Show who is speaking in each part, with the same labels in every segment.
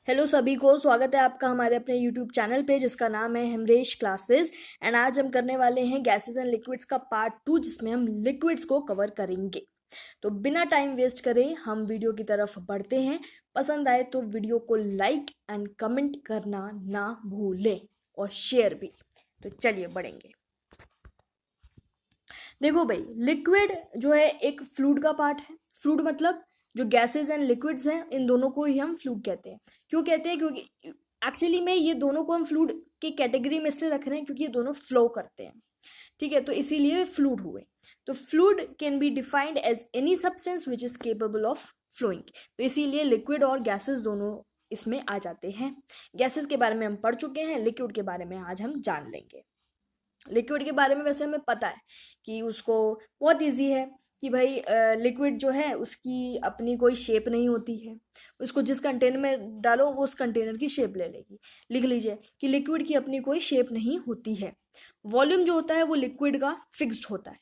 Speaker 1: Hello सभी को, स्वागत है आपका हमारे अपने यूट्यूब चैनल पे जिसका नाम है हिमरेश क्लासेस। एंड आज हम करने वाले हैं गैसेस एंड लिक्विड्स का पार्ट 2, जिसमें हम लिक्विड्स को कवर करेंगे। तो बिना टाइम वेस्ट करे हम वीडियो की तरफ बढ़ते हैं। पसंद आए तो वीडियो को लाइक एंड कमेंट करना ना भूलें और शेयर भी। तो चलिए बढ़ेंगे। देखो भाई, लिक्विड जो है एक फ्लूइड का पार्ट है। फ्लूइड मतलब जो गैसेस एंड लिक्विड्स हैं, इन दोनों को ही हम फ्लूइड कहते हैं। क्यों कहते हैं? क्योंकि एक्चुअली में ये दोनों को हम फ्लूइड की कैटेगरी में इसलिए रख रहे हैं क्योंकि ये दोनों फ्लो करते हैं। ठीक है, तो इसीलिए फ्लूइड हुए। तो fluid can be defined as any substance which is capable of flowing. तो इसीलिए लिक्विड और गैसेस दोनों इसमें आ जाते हैं। गैसेस के बारे में हम पढ़ चुके हैं, लिक्विड के बारे में आज हम जान लेंगे। लिक्विड के बारे में वैसे हमें पता है कि उसको बहुत इजी है कि भाई लिक्विड जो है उसकी अपनी कोई शेप नहीं होती है। उसको जिस कंटेनर में डालो वो उस कंटेनर की शेप ले लेगी। लिख लीजिए कि लिक्विड की अपनी कोई शेप नहीं होती है। वॉल्यूम जो होता है वो लिक्विड का फिक्स्ड होता है।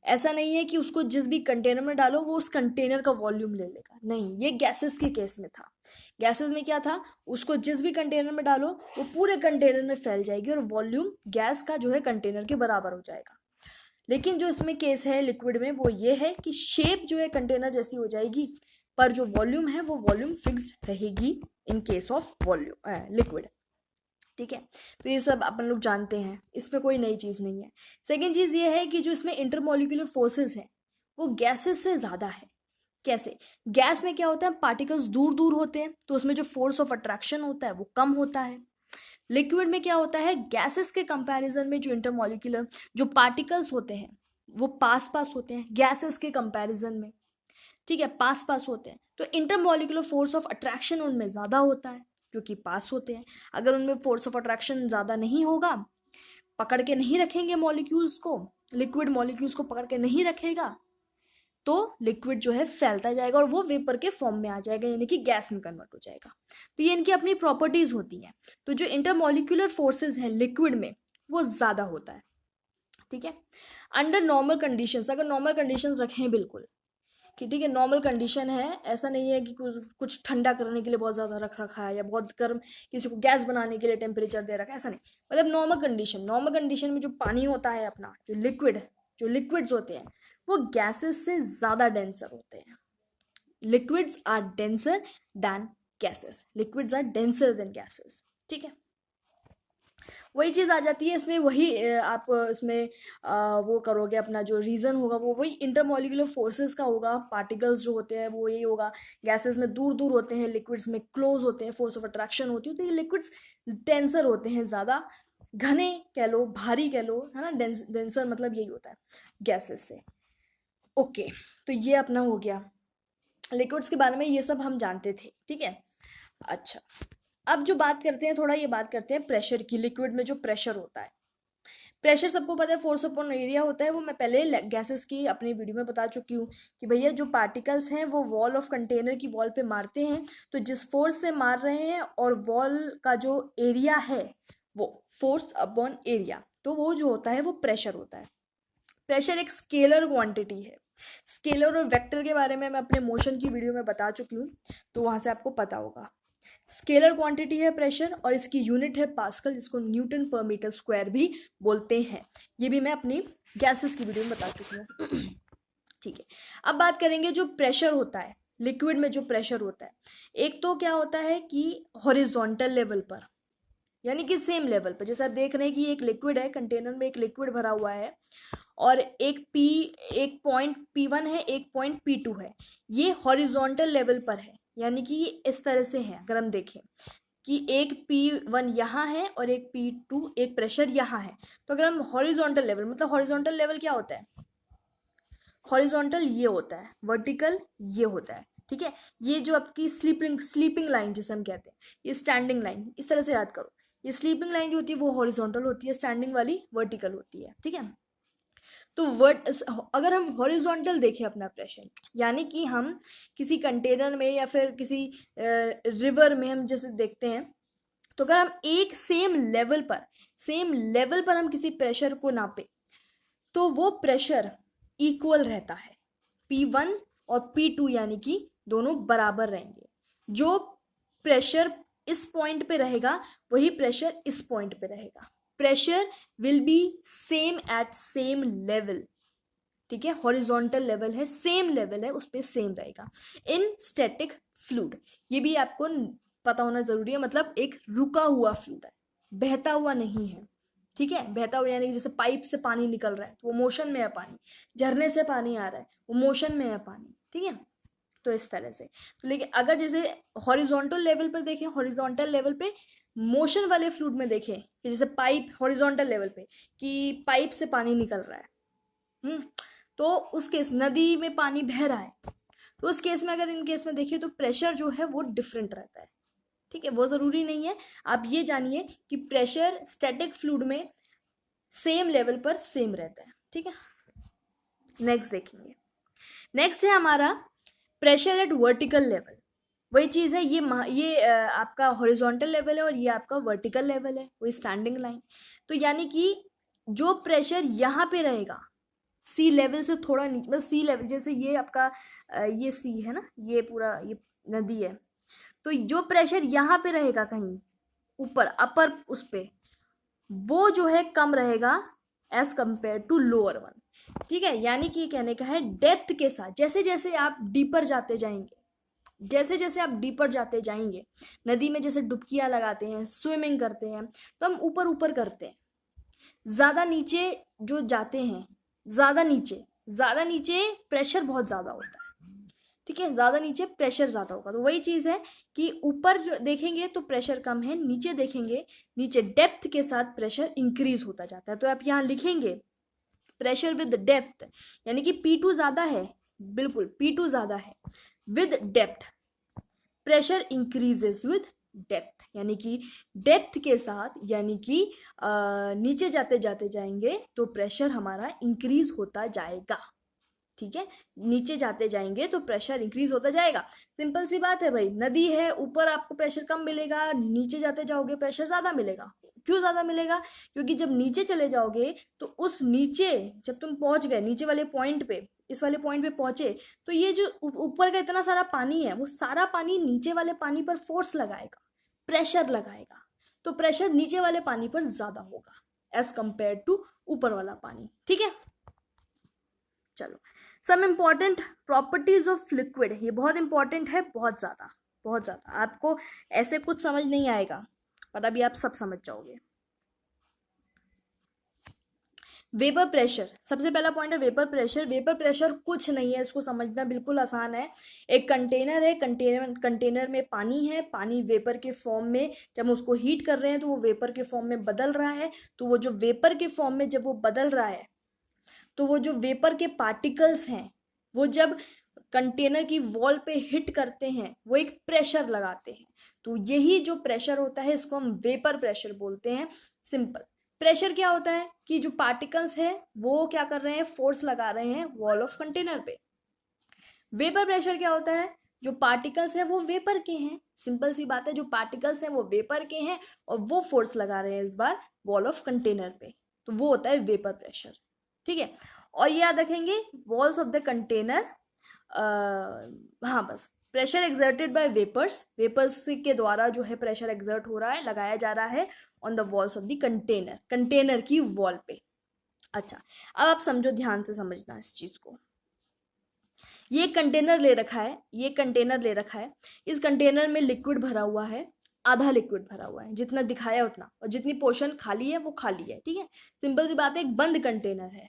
Speaker 1: ऐसा नहीं है कि उसको जिस भी कंटेनर में डालो वो उस कंटेनर का वॉल्यूम ले लेगा। नहीं, ये गैसेस के केस में था। गैसेस में क्या था, उसको जिस भी कंटेनर में डालो वो पूरे कंटेनर में फैल जाएगी और वॉल्यूम गैस का जो है कंटेनर के बराबर हो जाएगा। लेकिन जो इसमें केस है लिक्विड में वो ये है कि शेप जो है कंटेनर जैसी हो जाएगी, पर जो वॉल्यूम है वो वॉल्यूम फिक्स्ड रहेगी in case of volume liquid. ठीक है, तो ये सब अपन लोग जानते हैं, इसमें कोई नई चीज़ नहीं है। सेकेंड चीज़ ये है कि जो इसमें इंटरमोलिकुलर फोर्सेस हैं वो गैसेस से ज़्यादा है। कैसे? गैस में क्या होता है, पार्टिकल्स दूर दूर होते हैं तो उसमें जो फोर्स ऑफ अट्रैक्शन होता है वो कम होता है। लिक्विड में क्या होता है, गैसेस के कंपैरिजन में जो इंटरमोलिकुलर जो पार्टिकल्स होते हैं वो पास पास होते हैं गैसेस के कंपैरिजन में। ठीक है, पास पास होते हैं तो इंटरमोलिकुलर फोर्स ऑफ अट्रैक्शन उनमें ज़्यादा होता है क्योंकि पास होते हैं। अगर उनमें फोर्स ऑफ अट्रैक्शन ज़्यादा नहीं होगा, पकड़ के नहीं रखेंगे मॉलिक्यूल्स को, लिक्विड मॉलिक्यूल्स को पकड़ के नहीं रखेगा, तो लिक्विड जो है फैलता जाएगा और वो वेपर के फॉर्म में आ जाएगा, यानी कि गैस में कन्वर्ट हो जाएगा। तो ये इनकी अपनी प्रॉपर्टीज होती हैं। तो जो इंटरमोलिकुलर फोर्सेस हैं लिक्विड में वो ज़्यादा होता है। ठीक है, अंडर नॉर्मल कंडीशंस, अगर नॉर्मल कंडीशंस रखें बिल्कुल कि ठीक है नॉर्मल कंडीशन है, ऐसा नहीं है कि कुछ ठंडा करने के लिए बहुत ज़्यादा रख रखा है या बहुत गर्म किसी को गैस बनाने के लिए टेम्परेचर दे रखा है, ऐसा नहीं। मतलब नॉर्मल कंडीशन में जो पानी होता है अपना, जो लिक्विड्स होते हैं वो गैसेस से ज़्यादा डेंसर होते हैं। Liquids are denser than gases, liquids are denser than gases. ठीक है, वही चीज़ आ जाती है इसमें। वही आप इसमें वो करोगे, अपना जो रीज़न होगा वो वही इंटरमोलिकुलर फोर्सेस का होगा। पार्टिकल्स जो होते हैं वो यही होगा, गैसेस में दूर दूर होते हैं, लिक्विड्स में क्लोज होते हैं, फोर्स ऑफ अट्रैक्शन होती है। तो ये लिक्विड्स डेंसर होते हैं, ज़्यादा घने कह लो, भारी कह लो, है ना। डेंसर मतलब यही होता है गैसेस से। ओके, तो ये अपना हो गया लिक्विड्स के बारे में, ये सब हम जानते थे। ठीक है, अच्छा अब जो बात करते हैं, थोड़ा ये बात करते हैं प्रेशर की। लिक्विड में जो प्रेशर होता है, प्रेशर सबको पता है फोर्स अपॉन एरिया होता है। वो मैं पहले गैसेस की अपनी वीडियो में बता चुकी हूँ कि भैया जो पार्टिकल्स हैं वो वॉल ऑफ कंटेनर की वॉल पे मारते हैं, तो जिस फोर्स से मार रहे हैं और वॉल का जो एरिया है वो फोर्स अपॉन एरिया, तो वो जो होता है वो प्रेशर होता है। प्रेशर एक स्केलर क्वांटिटी है। स्केलर और वेक्टर के बारे में मैं अपने मोशन की वीडियो में बता चुकी हूँ, तो वहाँ से आपको पता होगा। स्केलर क्वांटिटी है प्रेशर और इसकी यूनिट है पास्कल, जिसको न्यूटन पर मीटर स्क्वायर भी बोलते हैं। ये भी मैं अपनी गैसेस की वीडियो में बता चुकी हूँ। ठीक है, अब बात करेंगे जो प्रेशर होता है लिक्विड में। जो प्रेशर होता है, एक तो क्या होता है कि हॉरिजॉन्टल लेवल पर, यानी कि सेम लेवल पर। जैसा देख रहे हैं कि एक लिक्विड है, कंटेनर में एक लिक्विड भरा हुआ है और एक पॉइंट P1 है, एक पॉइंट P2 है। ये हॉरिजॉन्टल लेवल पर है, यानी कि ये इस तरह से है। अगर हम देखें कि एक P1 यहाँ है और एक P2, एक प्रेशर यहाँ है, तो अगर हम हॉरिजॉन्टल लेवल, मतलब हॉरिजॉन्टल लेवल क्या होता है, हॉरिजॉन्टल ये होता है, वर्टिकल ये होता है। ठीक है, ये जो आपकी स्लीपिंग लाइन जिसे हम कहते हैं, ये स्टैंडिंग लाइन, इस तरह से याद करो। ये स्लीपिंग लाइन जो होती है वो हॉरिजॉन्टल होती है, स्टैंडिंग वाली वर्टिकल होती है। ठीक है, तो अगर हम हॉरिजॉन्टल देखें अपना प्रेशर, यानी कि हम किसी कंटेनर में या फिर किसी रिवर में हम जैसे देखते हैं, तो अगर हम एक सेम लेवल पर हम किसी प्रेशर को नापे तो वो प्रेशर इक्वल रहता है। P1 और P2 यानी कि दोनों बराबर रहेंगे। जो प्रेशर इस पॉइंट पे रहेगा वही प्रेशर इस पॉइंट पे रहेगा। Pressure will be same at same level, ठीक है, हॉरिजॉन्टल लेवल है, सेम लेवल है, उस पर सेम रहेगा इन स्टैटिक फ्लूइड। ये भी आपको पता होना जरूरी है, मतलब एक रुका हुआ फ्लूइड है, बहता हुआ नहीं है, ठीक है। बहता हुआ यानी कि जैसे पाइप से पानी निकल रहा है तो वो मोशन में है, पानी झरने से पानी आ रहा है वो मोशन में है पानी, ठीक है। तो इस तरह से, तो लेकिन अगर जैसे हॉरिजॉन्टल लेवल पर देखें, हॉरिजॉन्टल लेवल पे मोशन वाले फ्लूइड में देखें कि जैसे पाइप हॉरिजॉन्टल लेवल पे कि पाइप से पानी निकल रहा है, तो उस केस नदी में पानी बह रहा है, तो उस केस में अगर इन केस में देखिए तो प्रेशर जो है वो डिफरेंट रहता है, ठीक है। वो जरूरी नहीं है, आप ये जानिए कि प्रेशर स्टैटिक फ्लूइड में सेम लेवल पर सेम रहता है, ठीक है। नेक्स्ट देखेंगे, नेक्स्ट है हमारा प्रेशर एट वर्टिकल लेवल। वही चीज़ है, ये आपका हॉरिजॉन्टल लेवल है और ये आपका वर्टिकल लेवल है, वही स्टैंडिंग लाइन। तो यानी कि जो प्रेशर यहाँ पे रहेगा सी लेवल से थोड़ा नीचे, बस सी लेवल, जैसे ये आपका ये सी है ना, ये पूरा ये नदी है, तो जो प्रेशर यहाँ पे रहेगा कहीं ऊपर अपर उस पे, वो जो है कम रहेगा as compared to lower one, ठीक है। यानी कि कहने का है डेप्थ के साथ जैसे जैसे आप डीपर जाते जाएंगे, जैसे जैसे आप डीपर जाते जाएंगे, नदी में जैसे डुबकियां लगाते हैं, स्विमिंग करते हैं, तो हम ऊपर ऊपर करते हैं, ज्यादा नीचे जो जाते हैं, ज्यादा नीचे प्रेशर बहुत ज्यादा होता है, ठीक है, ज्यादा नीचे प्रेशर ज्यादा होगा। तो वही चीज है कि ऊपर जो देखेंगे तो प्रेशर कम है, नीचे देखेंगे नीचे डेप्थ के साथ प्रेशर इंक्रीज होता जाता है। तो आप यहाँ लिखेंगे प्रेशर विद डेप्थ, यानी कि P2 ज्यादा है, बिल्कुल P2 ज्यादा है, with depth pressure increases with depth, यानी कि डेप्थ के साथ, यानी कि नीचे जाते जाते जाएंगे तो प्रेशर हमारा इंक्रीज होता जाएगा, ठीक है। नीचे जाते जाएंगे तो प्रेशर इंक्रीज होता जाएगा, सिंपल सी बात है भाई। नदी है, ऊपर आपको प्रेशर कम मिलेगा, नीचे जाते जाओगे प्रेशर ज्यादा मिलेगा। क्यों ज्यादा मिलेगा? क्योंकि जब नीचे चले जाओगे तो उस नीचे जब तुम पहुंच गए नीचे वाले पॉइंट पे, इस वाले पॉइंट पे पहुंचे, तो ये जो ऊपर का इतना सारा पानी है वो सारा पानी नीचे वाले पानी पर फोर्स लगाएगा, प्रेशर लगाएगा, तो प्रेशर नीचे वाले पानी पर ज्यादा होगा एज कंपेयर टू ऊपर वाला पानी, ठीक है। चलो, some important properties of liquid, ये बहुत इंपॉर्टेंट है, बहुत ज्यादा बहुत ज्यादा। आपको ऐसे कुछ समझ नहीं आएगा पर अभी आप सब समझ जाओगे। वेपर प्रेशर, सबसे पहला पॉइंट है वेपर प्रेशर। वेपर प्रेशर कुछ नहीं है, इसको समझना बिल्कुल आसान है। एक कंटेनर है, कंटेनर में पानी है, पानी वेपर के फॉर्म में जब हम उसको हीट कर रहे हैं तो वो वेपर के फॉर्म में बदल रहा है। तो वो जो वेपर के फॉर्म में जब वो बदल रहा है तो वो जो वेपर के पार्टिकल्स हैं वो जब कंटेनर की वॉल पे हिट करते हैं वो एक प्रेशर लगाते हैं। तो यही जो प्रेशर होता है इसको हम वेपर प्रेशर बोलते हैं। सिंपल प्रेशर क्या होता है कि जो पार्टिकल्स है वो क्या कर रहे हैं, फोर्स लगा रहे हैं वॉल ऑफ कंटेनर पे। वेपर प्रेशर क्या होता है, जो पार्टिकल्स हैं वो वेपर के हैं, सिंपल सी बात है, जो पार्टिकल्स हैं वो वेपर के हैं और वो फोर्स लगा रहे हैं इस बार वॉल ऑफ कंटेनर पे, तो वो होता है वेपर प्रेशर, ठीक है। और ये याद रखेंगे वॉल्स ऑफ द कंटेनर, हाँ बस, pressure exerted by vapours, vapours के द्वारा जो है प्रेशर एक्सर्ट हो रहा है, लगाया जा रहा है on the walls of the container, container की वॉल पे। अच्छा, अब आप समझो, ध्यान से समझना इस चीज को। ये कंटेनर ले रखा है, ये कंटेनर ले रखा है, इस कंटेनर में लिक्विड भरा हुआ है, आधा लिक्विड भरा हुआ है, जितना दिखाया उतना, और जितनी पोर्शन खाली है वो खाली है, ठीक है। सिंपल सी बात है, एक बंद कंटेनर है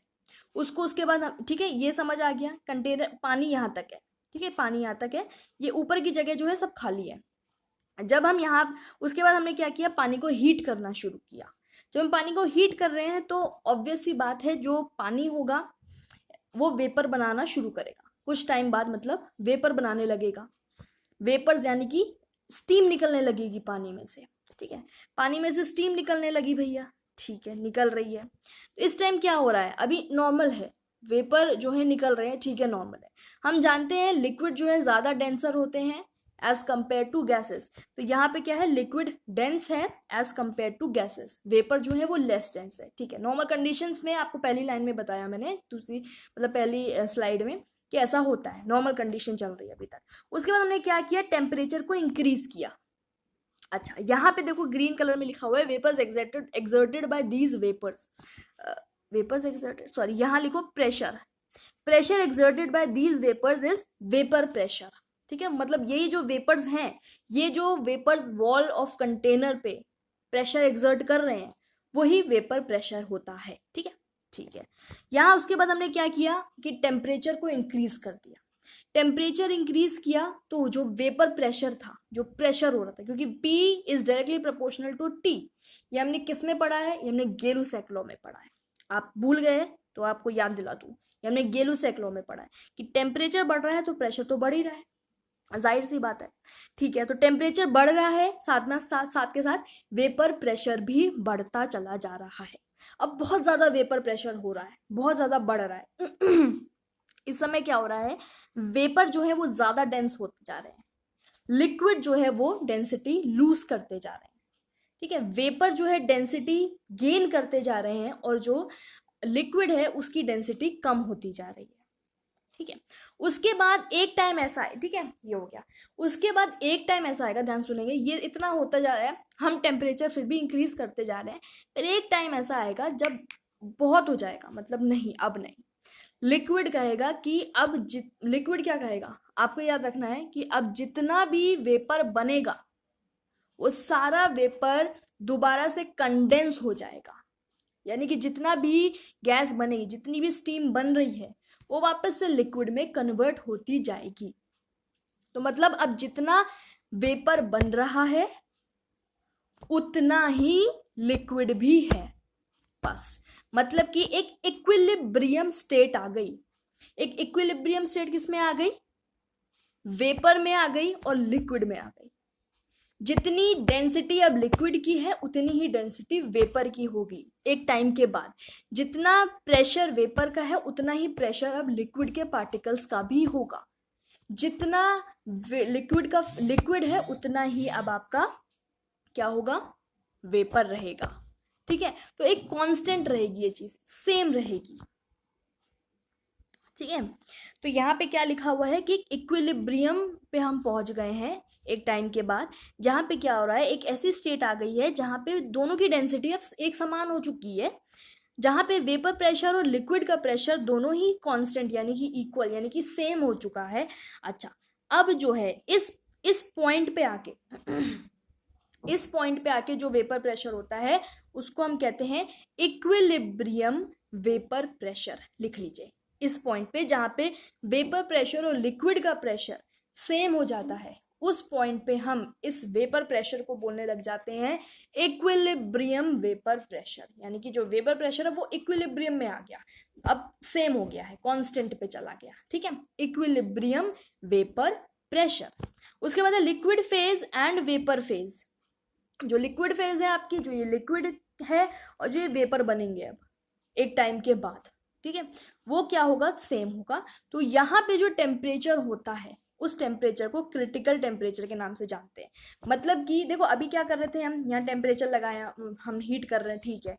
Speaker 1: उसको, उसके बाद ठीक है, ये समझ आ गया, कंटेनर पानी यहाँ तक है, ठीक है, पानी यहाँ तक है, ये ऊपर की जगह जो है सब खाली है। जब हम यहाँ, उसके बाद हमने क्या किया, पानी को हीट करना शुरू किया। जब हम पानी को हीट कर रहे हैं तो ऑब्वियस सी बात है जो पानी होगा वो वेपर बनाना शुरू करेगा कुछ टाइम बाद, मतलब वेपर बनाने लगेगा, वेपर्स यानी कि स्टीम निकलने लगेगी पानी में से, ठीक है। पानी में से स्टीम निकलने लगी भैया, ठीक है, निकल रही है। तो इस टाइम क्या हो रहा है, अभी नॉर्मल है, वेपर जो है निकल रहे हैं, ठीक है, नॉर्मल है। हम जानते हैं लिक्विड जो है ज्यादा डेंसर होते हैं एज कंपेयर टू गैसेस, तो यहाँ पे क्या है, लिक्विड डेंस है as compared to gases, vapour जो है वो लेस डेंस है, ठीक है। नॉर्मल कंडीशंस में आपको पहली लाइन में बताया मैंने, दूसरी मतलब पहली स्लाइड में, कि ऐसा होता है, नॉर्मल कंडीशन चल रही है अभी तक। उसके बाद हमने क्या किया, टेम्परेचर को इंक्रीज किया, अच्छा, यहाँ पे देखो ग्रीन कलर में लिखा हुआ है vapours exerted by these vapours, vapours exerted, sorry यहाँ लिखो pressure, pressure exerted by these vapours is vapour pressure. ठीक है, मतलब यही जो वेपर्स हैं, ये जो वेपर्स वॉल ऑफ कंटेनर पे प्रेशर एक्सर्ट कर रहे हैं वही वेपर प्रेशर होता है। ठीक है, ठीक है। यहाँ उसके बाद हमने क्या किया कि टेम्परेचर को इंक्रीज कर दिया। टेम्परेचर इंक्रीज किया तो जो वेपर प्रेशर था, जो प्रेशर हो रहा था, क्योंकि P is directly proportional to T, ये हमने किस में पढ़ा है, ये हमने गेलू-सेक लॉ में पढ़ा है। आप भूल गए तो आपको याद दिला दूं, ये हमने गेलू-सेक लॉ में पढ़ा है कि टेम्परेचर बढ़ रहा है तो प्रेशर तो बढ़ ही रहा है, जाहिर सी बात है। ठीक है, तो टेम्परेचर बढ़ रहा है, साथ में साथ के साथ वेपर प्रेशर भी बढ़ता चला जा रहा है। अब बहुत ज्यादा वेपर प्रेशर हो रहा है, बहुत ज्यादा बढ़ रहा है। इस समय क्या हो रहा है, वेपर जो है वो ज्यादा डेंस होते जा रहे हैं, लिक्विड जो है वो डेंसिटी लूज करते जा रहे हैं। ठीक है, वेपर जो है डेंसिटी गेन करते जा रहे हैं और जो लिक्विड है उसकी डेंसिटी कम होती जा रही है। ठीक है, उसके बाद एक टाइम ऐसा है, ठीक है ये हो गया, उसके बाद एक टाइम ऐसा आएगा, ध्यान सुनेंगे, ये इतना होता जा रहा है, हम टेम्परेचर फिर भी इंक्रीज करते जा रहे हैं, फिर एक टाइम ऐसा आएगा जब बहुत हो जाएगा, मतलब नहीं अब नहीं, लिक्विड कहेगा कि अब लिक्विड क्या कहेगा, आपको याद रखना है कि अब जितना भी वेपर बनेगा वो सारा वेपर दोबारा से कंडेंस हो जाएगा, यानी कि जितना भी गैस बनेगी, जितनी भी स्टीम बन रही है वो वापस से लिक्विड में कन्वर्ट होती जाएगी। तो मतलब अब जितना वेपर बन रहा है उतना ही लिक्विड भी है, बस। मतलब कि एक इक्विलिब्रियम स्टेट आ गई। एक इक्विलिब्रियम स्टेट किस में आ गई, वेपर में आ गई और लिक्विड में आ गई। जितनी डेंसिटी अब लिक्विड की है उतनी ही डेंसिटी वेपर की होगी एक टाइम के बाद। जितना प्रेशर वेपर का है उतना ही प्रेशर अब लिक्विड के पार्टिकल्स का भी होगा। जितना लिक्विड है उतना ही अब आपका क्या होगा, वेपर रहेगा। ठीक है, तो एक कांस्टेंट रहेगी, ये चीज सेम रहेगी। ठीक है, तो यहाँ पे क्या लिखा हुआ है कि इक्विलिब्रियम पे हम पहुंच गए हैं एक टाइम के बाद, जहां पे क्या हो रहा है, एक ऐसी स्टेट आ गई है जहां पे दोनों की डेंसिटी अब एक समान हो चुकी है, जहां पे वेपर प्रेशर और लिक्विड का प्रेशर दोनों ही कांस्टेंट यानी कि इक्वल यानी कि सेम हो चुका है। अच्छा, अब जो है इस पॉइंट पे आके इस पॉइंट पे आके जो वेपर प्रेशर होता है उसको हम कहते हैं इक्विलिब्रियम वेपर प्रेशर। लिख लीजिए, इस पॉइंट पे जहां पे वेपर प्रेशर और लिक्विड का प्रेशर सेम हो जाता है, उस पॉइंट पे हम इस वेपर प्रेशर को बोलने लग जाते हैं इक्विलिब्रियम वेपर प्रेशर, यानी कि जो वेपर प्रेशर है वो इक्विलिब्रियम में आ गया, अब सेम हो गया है, कांस्टेंट पे चला गया। ठीक है, इक्विलिब्रियम वेपर प्रेशर। उसके बाद है liquid phase and vapour phase. जो लिक्विड फेज है आपकी, जो ये लिक्विड है और जो ये वेपर बनेंगे अब एक टाइम के बाद, ठीक है, वो क्या होगा, सेम होगा। तो यहाँ पे जो टेम्परेचर होता है उस टेम्परेचर को क्रिटिकल टेम्परेचर के नाम से जानते हैं। मतलब कि देखो अभी क्या कर रहे थे हम, यहाँ टेम्परेचर लगाया, हम हीट कर रहे हैं, ठीक है,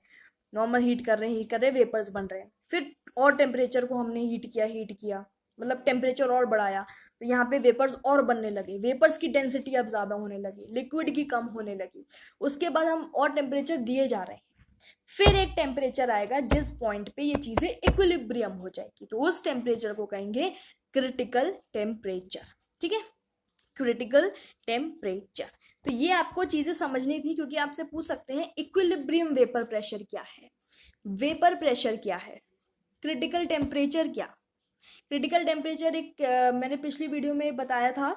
Speaker 1: नॉर्मल हीट कर रहे हैं, वेपर्स बन रहे हैं, फिर और टेम्परेचर को हमने हीट किया, मतलब टेम्परेचर और बढ़ाया, तो यहाँ पे वेपर्स और बनने लगे, वेपर्स की डेंसिटी अब ज्यादा होने लगी, लिक्विड की कम होने लगी। उसके बाद हम और टेम्परेचर दिए जा रहे हैं, फिर एक टेम्परेचर आएगा जिस पॉइंट पे ये चीजें इक्विलिब्रियम हो जाएगी, तो उस टेम्परेचर को कहेंगे क्रिटिकल टेम्परेचर। ठीक है, क्रिटिकल टेम्परेचर। तो ये आपको चीजें समझनी थी, क्योंकि आपसे पूछ सकते हैं इक्विलिब्रियम वेपर प्रेशर क्या है, वेपर प्रेशर क्या है, क्रिटिकल टेम्परेचर क्या। क्रिटिकल टेम्परेचर एक मैंने पिछली वीडियो में बताया था,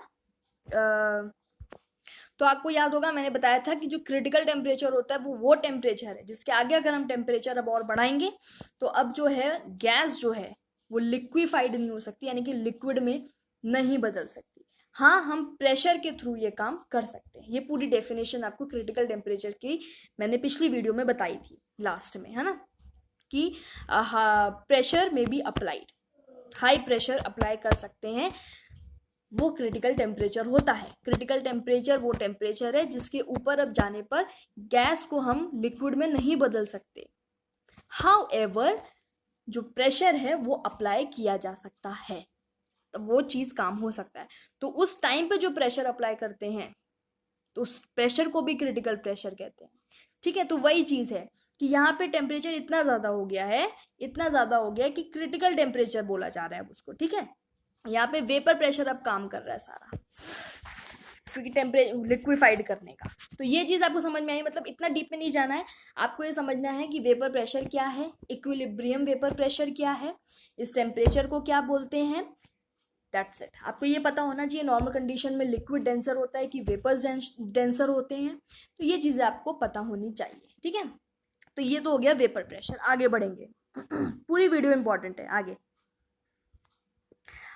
Speaker 1: तो आपको याद होगा मैंने बताया था कि जो क्रिटिकल टेम्परेचर होता है वो टेम्परेचर है जिसके आगे अगर हम टेम्परेचर अब और बढ़ाएंगे तो अब जो है गैस जो है वो लिक्विफाइड नहीं हो सकती, यानी कि लिक्विड में नहीं बदल सकती। हाँ, हम प्रेशर के थ्रू ये काम कर सकते हैं। ये पूरी डेफिनेशन आपको क्रिटिकल टेम्परेचर की मैंने पिछली वीडियो में बताई थी लास्ट में, है ना, कि प्रेशर में be applied, high pressure apply कर सकते हैं, वो क्रिटिकल टेम्परेचर होता है। क्रिटिकल टेम्परेचर वो टेम्परेचर है जिसके ऊपर अब जाने पर गैस को हम लिक्विड में नहीं बदल सकते। हाउएवर जो प्रेशर है वो अप्लाई किया जा सकता है, तो वो चीज काम हो सकता है। तो उस टाइम पे जो प्रेशर अप्लाई करते हैं तो उस प्रेशर को भी क्रिटिकल प्रेशर कहते हैं। ठीक है, तो वही चीज़ है कि यहाँ पे टेम्परेचर इतना ज़्यादा हो गया है, इतना ज़्यादा हो गया है कि क्रिटिकल टेम्परेचर बोला जा रहा है उसको। ठीक है, यहाँ पे वेपर प्रेशर अब काम कर रहा है सारा, क्योंकि टेम्परेचर लिक्विफाइड करने का। तो ये चीज़ आपको समझ में आई, मतलब इतना डीप में नहीं जाना है, आपको ये समझना है कि वेपर प्रेशर क्या है, इक्विलिब्रियम वेपर प्रेशर क्या है, इस टेम्परेचर को क्या बोलते हैं। That's it. आपको ये पता होना चाहिए नॉर्मल कंडीशन में लिक्विड डेंसर होता है कि वेपर्स डेंसर होते हैं, तो ये चीज़ें आपको पता होनी चाहिए। ठीक है, तो ये तो हो गया वेपर प्रेशर। आगे बढ़ेंगे पूरी वीडियो इंपॉर्टेंट है। आगे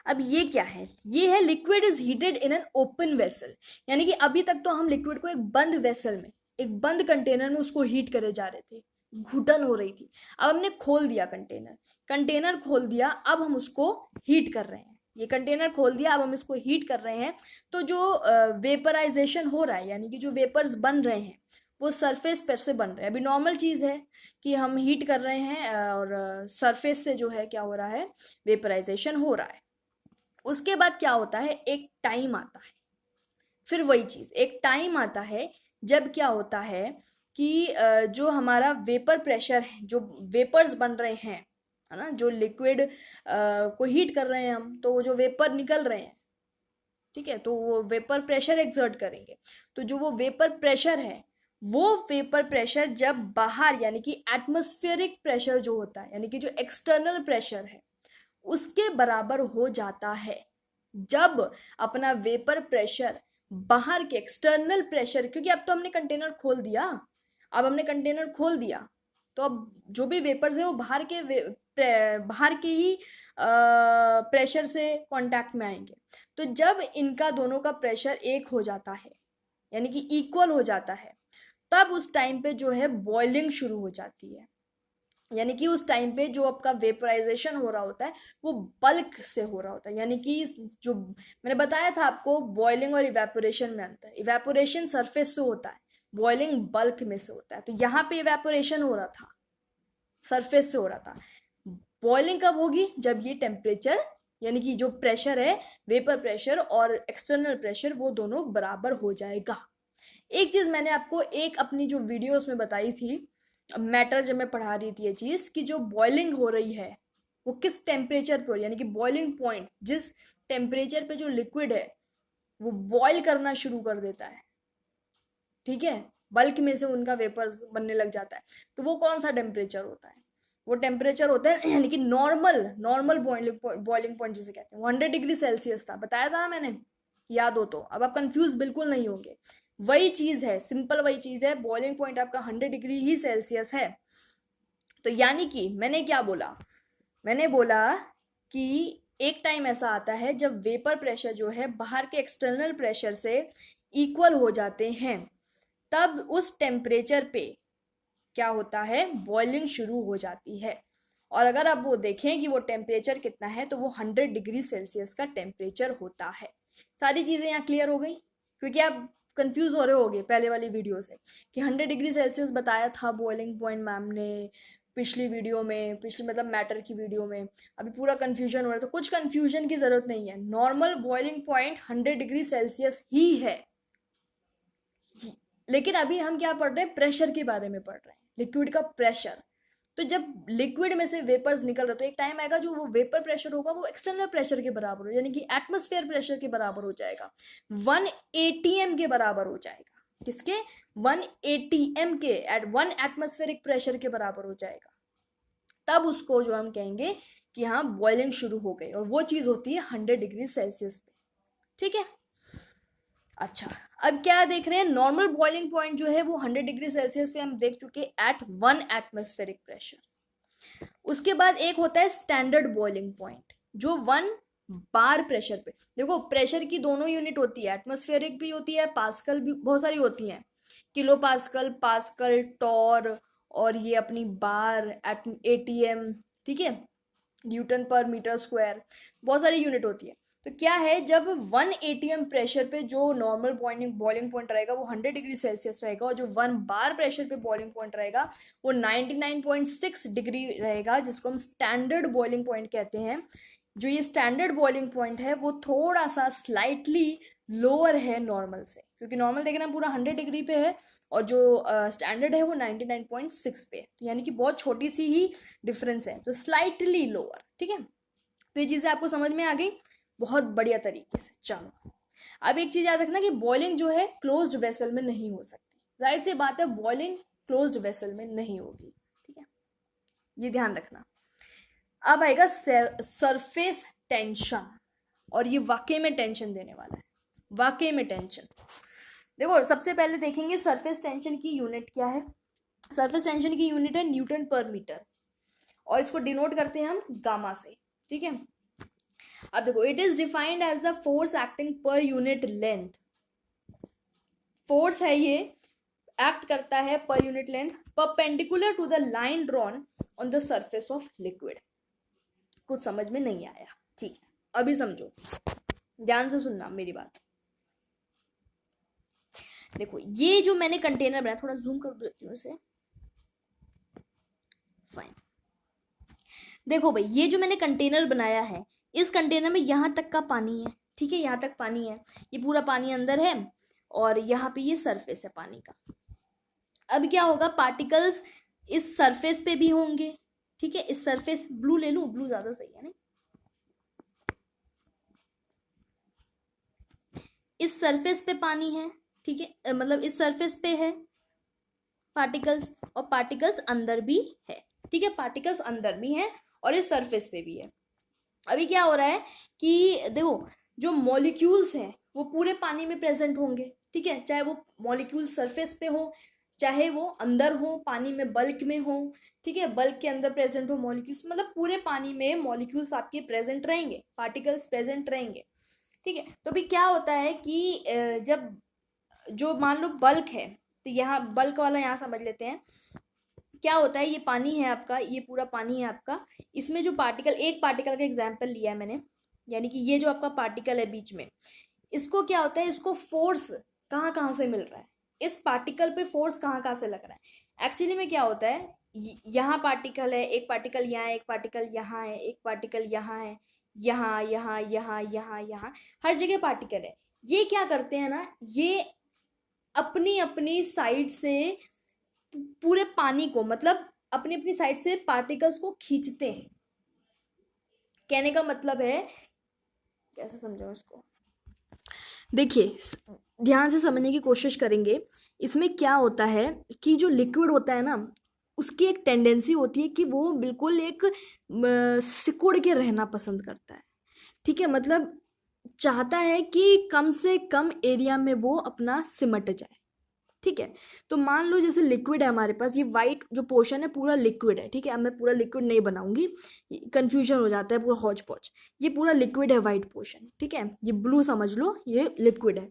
Speaker 1: अब ये क्या है, ये है liquid is heated in an open vessel, यानी कि अभी तक तो हम लिक्विड को एक बंद वेसल में, एक बंद कंटेनर में उसको हीट करे जा रहे थे, घुटन हो रही थी। अब हमने खोल दिया कंटेनर खोल दिया, अब हम उसको हीट कर रहे हैं। ये कंटेनर खोल दिया, अब हम इसको हीट कर रहे हैं। तो जो वेपराइजेशन हो रहा है, यानी कि जो वेपर्स बन रहे हैं वो सरफेस पर से बन रहे हैं। अभी नॉर्मल चीज़ है कि हम हीट कर रहे हैं और सरफेस से जो है क्या हो रहा है, वेपराइजेशन हो रहा है। उसके बाद क्या होता है, एक टाइम आता है, फिर वही चीज़, एक टाइम आता है जब क्या होता है कि जो हमारा वेपर प्रेशर है, जो वेपर्स बन रहे हैं, है ना, जो लिक्विड को हीट कर रहे हैं हम, तो वो जो वेपर निकल रहे हैं, ठीक है, तो वो वेपर प्रेशर एक्सर्ट करेंगे। तो जो वो वेपर प्रेशर है, वो वेपर प्रेशर जब बाहर, यानी कि एटमॉस्फेरिक प्रेशर जो होता है, यानी कि जो एक्सटर्नल प्रेशर है, उसके बराबर हो जाता है। जब अपना वेपर प्रेशर बाहर के एक्सटर्नल प्रेशर, क्योंकि अब तो हमने कंटेनर खोल दिया, तो अब जो भी वेपर्स है वो बाहर के ही प्रेशर से कांटेक्ट में आएंगे। तो जब इनका दोनों का प्रेशर एक हो जाता है, यानी कि इक्वल हो जाता है, तब उस टाइम पे जो है बॉइलिंग शुरू हो जाती है। यानी कि उस टाइम पे जो आपका वेपराइजेशन हो रहा होता है वो बल्क से हो रहा होता है। यानी कि जो मैंने बताया था आपको, बॉइलिंग और इवेपोरेशन में अंतर, इवेपोरेशन सरफेस से होता है, बॉइलिंग बल्क में से होता है। तो यहाँ पे इवेपोरेशन हो रहा था, सरफेस से हो रहा था। बॉइलिंग कब होगी, जब ये टेम्परेचर, यानी कि जो प्रेशर है, वेपर प्रेशर और एक्सटर्नल प्रेशर, वो दोनों बराबर हो जाएगा। एक चीज मैंने आपको एक अपनी जो वीडियोस में बताई थी, मैटर जब मैं पढ़ा रही थी, ये चीज कि जो बॉइलिंग हो रही है वो किस टेम्परेचर पर, यानी कि बॉइलिंग पॉइंट, जिस टेम्परेचर पे जो लिक्विड है वो बॉइल करना शुरू कर देता है, ठीक है, बल्क में से उनका वेपर्स बनने लग जाता है, तो वो कौन सा टेम्परेचर होता है, वो टेम्परेचर होता है यानी कि नॉर्मल बॉइलिंग पॉइंट जिसे कहते हैं, 100 डिग्री सेल्सियस था, बताया था मैंने, याद हो तो। अब आप कंफ्यूज बिल्कुल नहीं होंगे, वही चीज है, सिंपल वही चीज है, बॉइलिंग पॉइंट आपका 100 डिग्री ही सेल्सियस है। तो यानी कि मैंने क्या बोला, मैंने बोला कि एक टाइम ऐसा आता है जब वेपर प्रेशर जो है बाहर के एक्सटर्नल प्रेशर से इक्वल हो जाते हैं, तब उस टेम्परेचर पे क्या होता है, बॉइलिंग शुरू हो जाती है। और अगर आप वो देखें कि वो टेम्परेचर कितना है, तो वो 100 डिग्री सेल्सियस का टेम्परेचर होता है। सारी चीज़ें यहाँ क्लियर हो गई, क्योंकि आप कंफ्यूज हो रहे होगे पहले वाली वीडियो से कि 100 डिग्री सेल्सियस बताया था बॉइलिंग पॉइंट मैम ने पिछली वीडियो में, पिछली मतलब मैटर की वीडियो में, अभी पूरा कंफ्यूजन हो रहा है। तो कुछ कंफ्यूजन की जरूरत नहीं है, normal boiling point 100 degree Celsius ही है। लेकिन अभी हम क्या पढ़ रहे हैं, प्रेशर के बारे में पढ़ रहे हैं, लिक्विड का प्रेशर। तो जब लिक्विड में से वेपर्स निकल रहे, तो एक टाइम आएगा जो वो वेपर प्रेशर होगा वो एक्सटर्नल प्रेशर के बराबर हो, यानी कि एटमॉस्फेयर प्रेशर के बराबर हो जाएगा, 1 atm के बराबर हो जाएगा। किसके, 1 atm के, एट 1 एटमॉस्फेरिक प्रेशर के बराबर हो जाएगा। तब उसको जो हम कहेंगे कि हाँ बॉइलिंग शुरू हो गई, और वो चीज होती है 100 डिग्री सेल्सियस पे। ठीक है, अच्छा, अब क्या देख रहे हैं, नॉर्मल बॉइलिंग पॉइंट जो है वो 100 डिग्री सेल्सियस पे हम देख चुके, एट 1 एटमॉस्फेरिक प्रेशर। उसके बाद एक होता है स्टैंडर्ड बॉइलिंग पॉइंट, जो 1 बार प्रेशर पे। देखो प्रेशर की दोनों यूनिट होती है, एटमॉस्फेरिक भी होती है, पास्कल भी, बहुत सारी होती हैं, किलो पास्कल, पास्कल, टॉर, और ये अपनी बार, एटीएम, ठीक है, न्यूटन पर मीटर स्क्वायर, बहुत सारी यूनिट होती है। तो क्या है, जब 1 atm प्रेशर पे जो नॉर्मल बॉइलिंग पॉइंट रहेगा वो 100 डिग्री सेल्सियस रहेगा, और जो 1 बार प्रेशर पे बॉइलिंग पॉइंट रहेगा वो 99.6 डिग्री रहेगा, जिसको हम स्टैंडर्ड बॉइलिंग पॉइंट कहते हैं। जो ये स्टैंडर्ड बॉइलिंग पॉइंट है वो थोड़ा सा स्लाइटली लोअर है नॉर्मल से, क्योंकि नॉर्मल देखना पूरा 100 डिग्री पे है और जो स्टैंडर्ड है वो 99.6 पे है, तो यानी कि बहुत छोटी सी ही डिफरेंस है, तो स्लाइटली लोअर। ठीक है, तो ये चीज़ें आपको समझ में आ गई बहुत बढ़िया तरीके से। चलो अब एक चीज़ याद रखना कि बॉइलिंग जो है क्लोज्ड वेसल में नहीं हो सकती, जाहिर सी बात है बॉइलिंग क्लोज्ड वेसल में नहीं होगी। ठीक है, ये ध्यान रखना। अब आएगा सरफेस टेंशन, और ये वाकई में टेंशन देने वाला है, वाकई में टेंशन। देखो सबसे पहले देखेंगे सरफेस टेंशन की यूनिट क्या है। सरफेस टेंशन की यूनिट है न्यूटन पर मीटर, और इसको डिनोट करते हैं हम गामा से। ठीक है, अब देखो it is defined as the force acting per unit length. Force है ये, एक्ट करता है per unit length, perpendicular to the line drawn on the surface of liquid. कुछ समझ में नहीं आया? ठीक है, अभी समझो, ध्यान से सुनना मेरी बात। देखो ये जो मैंने कंटेनर बनाया, थोड़ा जूम कर देती हूँ इसे, फाइन। देखो भाई ये जो मैंने कंटेनर बनाया है, इस कंटेनर में यहाँ तक का पानी है। ठीक है, यहाँ तक पानी है, ये पूरा पानी अंदर है और यहाँ पे ये सरफेस है पानी का। अब क्या होगा, पार्टिकल्स इस सरफेस पे भी होंगे। ठीक है, इस सरफेस, ब्लू ले लूं, ब्लू ज्यादा सही है ना। इस सरफेस पे पानी है, ठीक है, मतलब इस सरफेस पे है पार्टिकल्स, और पार्टिकल्स अंदर भी है। ठीक है, पार्टिकल्स अंदर भी हैं और इस सरफेस पे भी है। अभी क्या हो रहा है कि देखो जो मॉलिक्यूल्स हैं वो पूरे पानी में प्रेजेंट होंगे। ठीक है, चाहे वो मॉलिक्यूल सरफेस पे हो, चाहे वो अंदर हो पानी में, बल्क में हो। ठीक है, बल्क के अंदर प्रेजेंट हो मॉलिक्यूल्स, मतलब पूरे पानी में मॉलिक्यूल्स आपके प्रेजेंट रहेंगे, पार्टिकल्स प्रेजेंट रहेंगे। ठीक है, तो अभी क्या होता है कि जब जो मान लो बल्क है, तो यहाँ बल्क वाला यहाँ समझ लेते हैं। क्या होता है, ये पानी है आपका, ये पूरा पानी है आपका, इसमें जो पार्टिकल, एक पार्टिकल का एग्जांपल लिया है मैंने, यानी कि ये जो आपका पार्टिकल है बीच में, इसको क्या होता है, इसको फोर्स कहाँ कहाँ से मिल रहा है, इस पार्टिकल पे फोर्स कहाँ कहाँ से लग रहा है। एक्चुअली में क्या होता है, यहाँ पार्टिकल है, एक पार्टिकल यहाँ है, एक पार्टिकल यहाँ है, एक पार्टिकल यहाँ है, यहाँ यहाँ यहाँ यहाँ यहाँ, हर जगह पार्टिकल है। ये क्या करते हैं ना, ये अपनी अपनी साइड से पूरे पानी को, मतलब अपनी अपनी साइड से पार्टिकल्स को खींचते हैं। कहने का मतलब है, कैसे समझाऊं इसको, देखिए ध्यान से समझने की कोशिश करेंगे। इसमें क्या होता है कि जो लिक्विड होता है ना, उसकी एक टेंडेंसी होती है कि वो बिल्कुल एक सिकुड़ के रहना पसंद करता है। ठीक है, मतलब चाहता है कि कम से कम एरिया में वो अपना सिमट जाए। ठीक है, तो मान लो जैसे लिक्विड है हमारे पास, ये वाइट जो पोर्शन है पूरा लिक्विड है। ठीक है, अब मैं पूरा लिक्विड नहीं बनाऊंगी, कंफ्यूजन हो जाता है, पूरा हौच पौच। ये पूरा लिक्विड है वाइट पोर्शन। ठीक है, ये ब्लू समझ लो, ये लिक्विड है।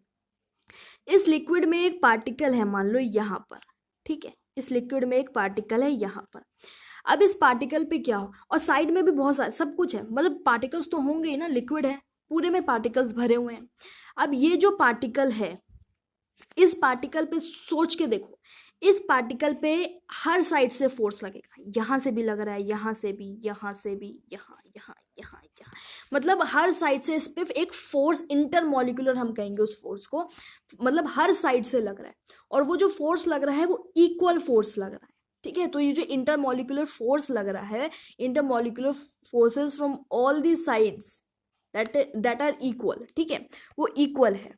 Speaker 1: इस लिक्विड में एक पार्टिकल है, मान लो यहाँ पर। ठीक है, इस लिक्विड में एक पार्टिकल है यहाँ पर। अब इस पार्टिकल पे क्या हो, और साइड में भी बहुत सारे सब कुछ है, मतलब पार्टिकल्स तो होंगे ही ना, लिक्विड है, पूरे में पार्टिकल्स भरे हुए हैं। अब ये जो पार्टिकल है, इस पार्टिकल पे सोच के देखो, इस पार्टिकल पे हर साइड से फोर्स लगेगा, यहां से भी लग रहा है, यहां से भी, यहां से भी, यहां यहां यहां यहां, मतलब हर साइड से इस पे एक फोर्स, इंटरमॉलिक्यूलर हम कहेंगे उस फोर्स को, मतलब हर साइड से लग रहा है। और वो जो फोर्स लग रहा है वो इक्वल फोर्स लग रहा है। ठीक है, तो ये जो इंटरमॉलिक्यूलर फोर्स लग रहा है, intermolecular forces from all the sides that are equal. ठीक है, वो इक्वल है।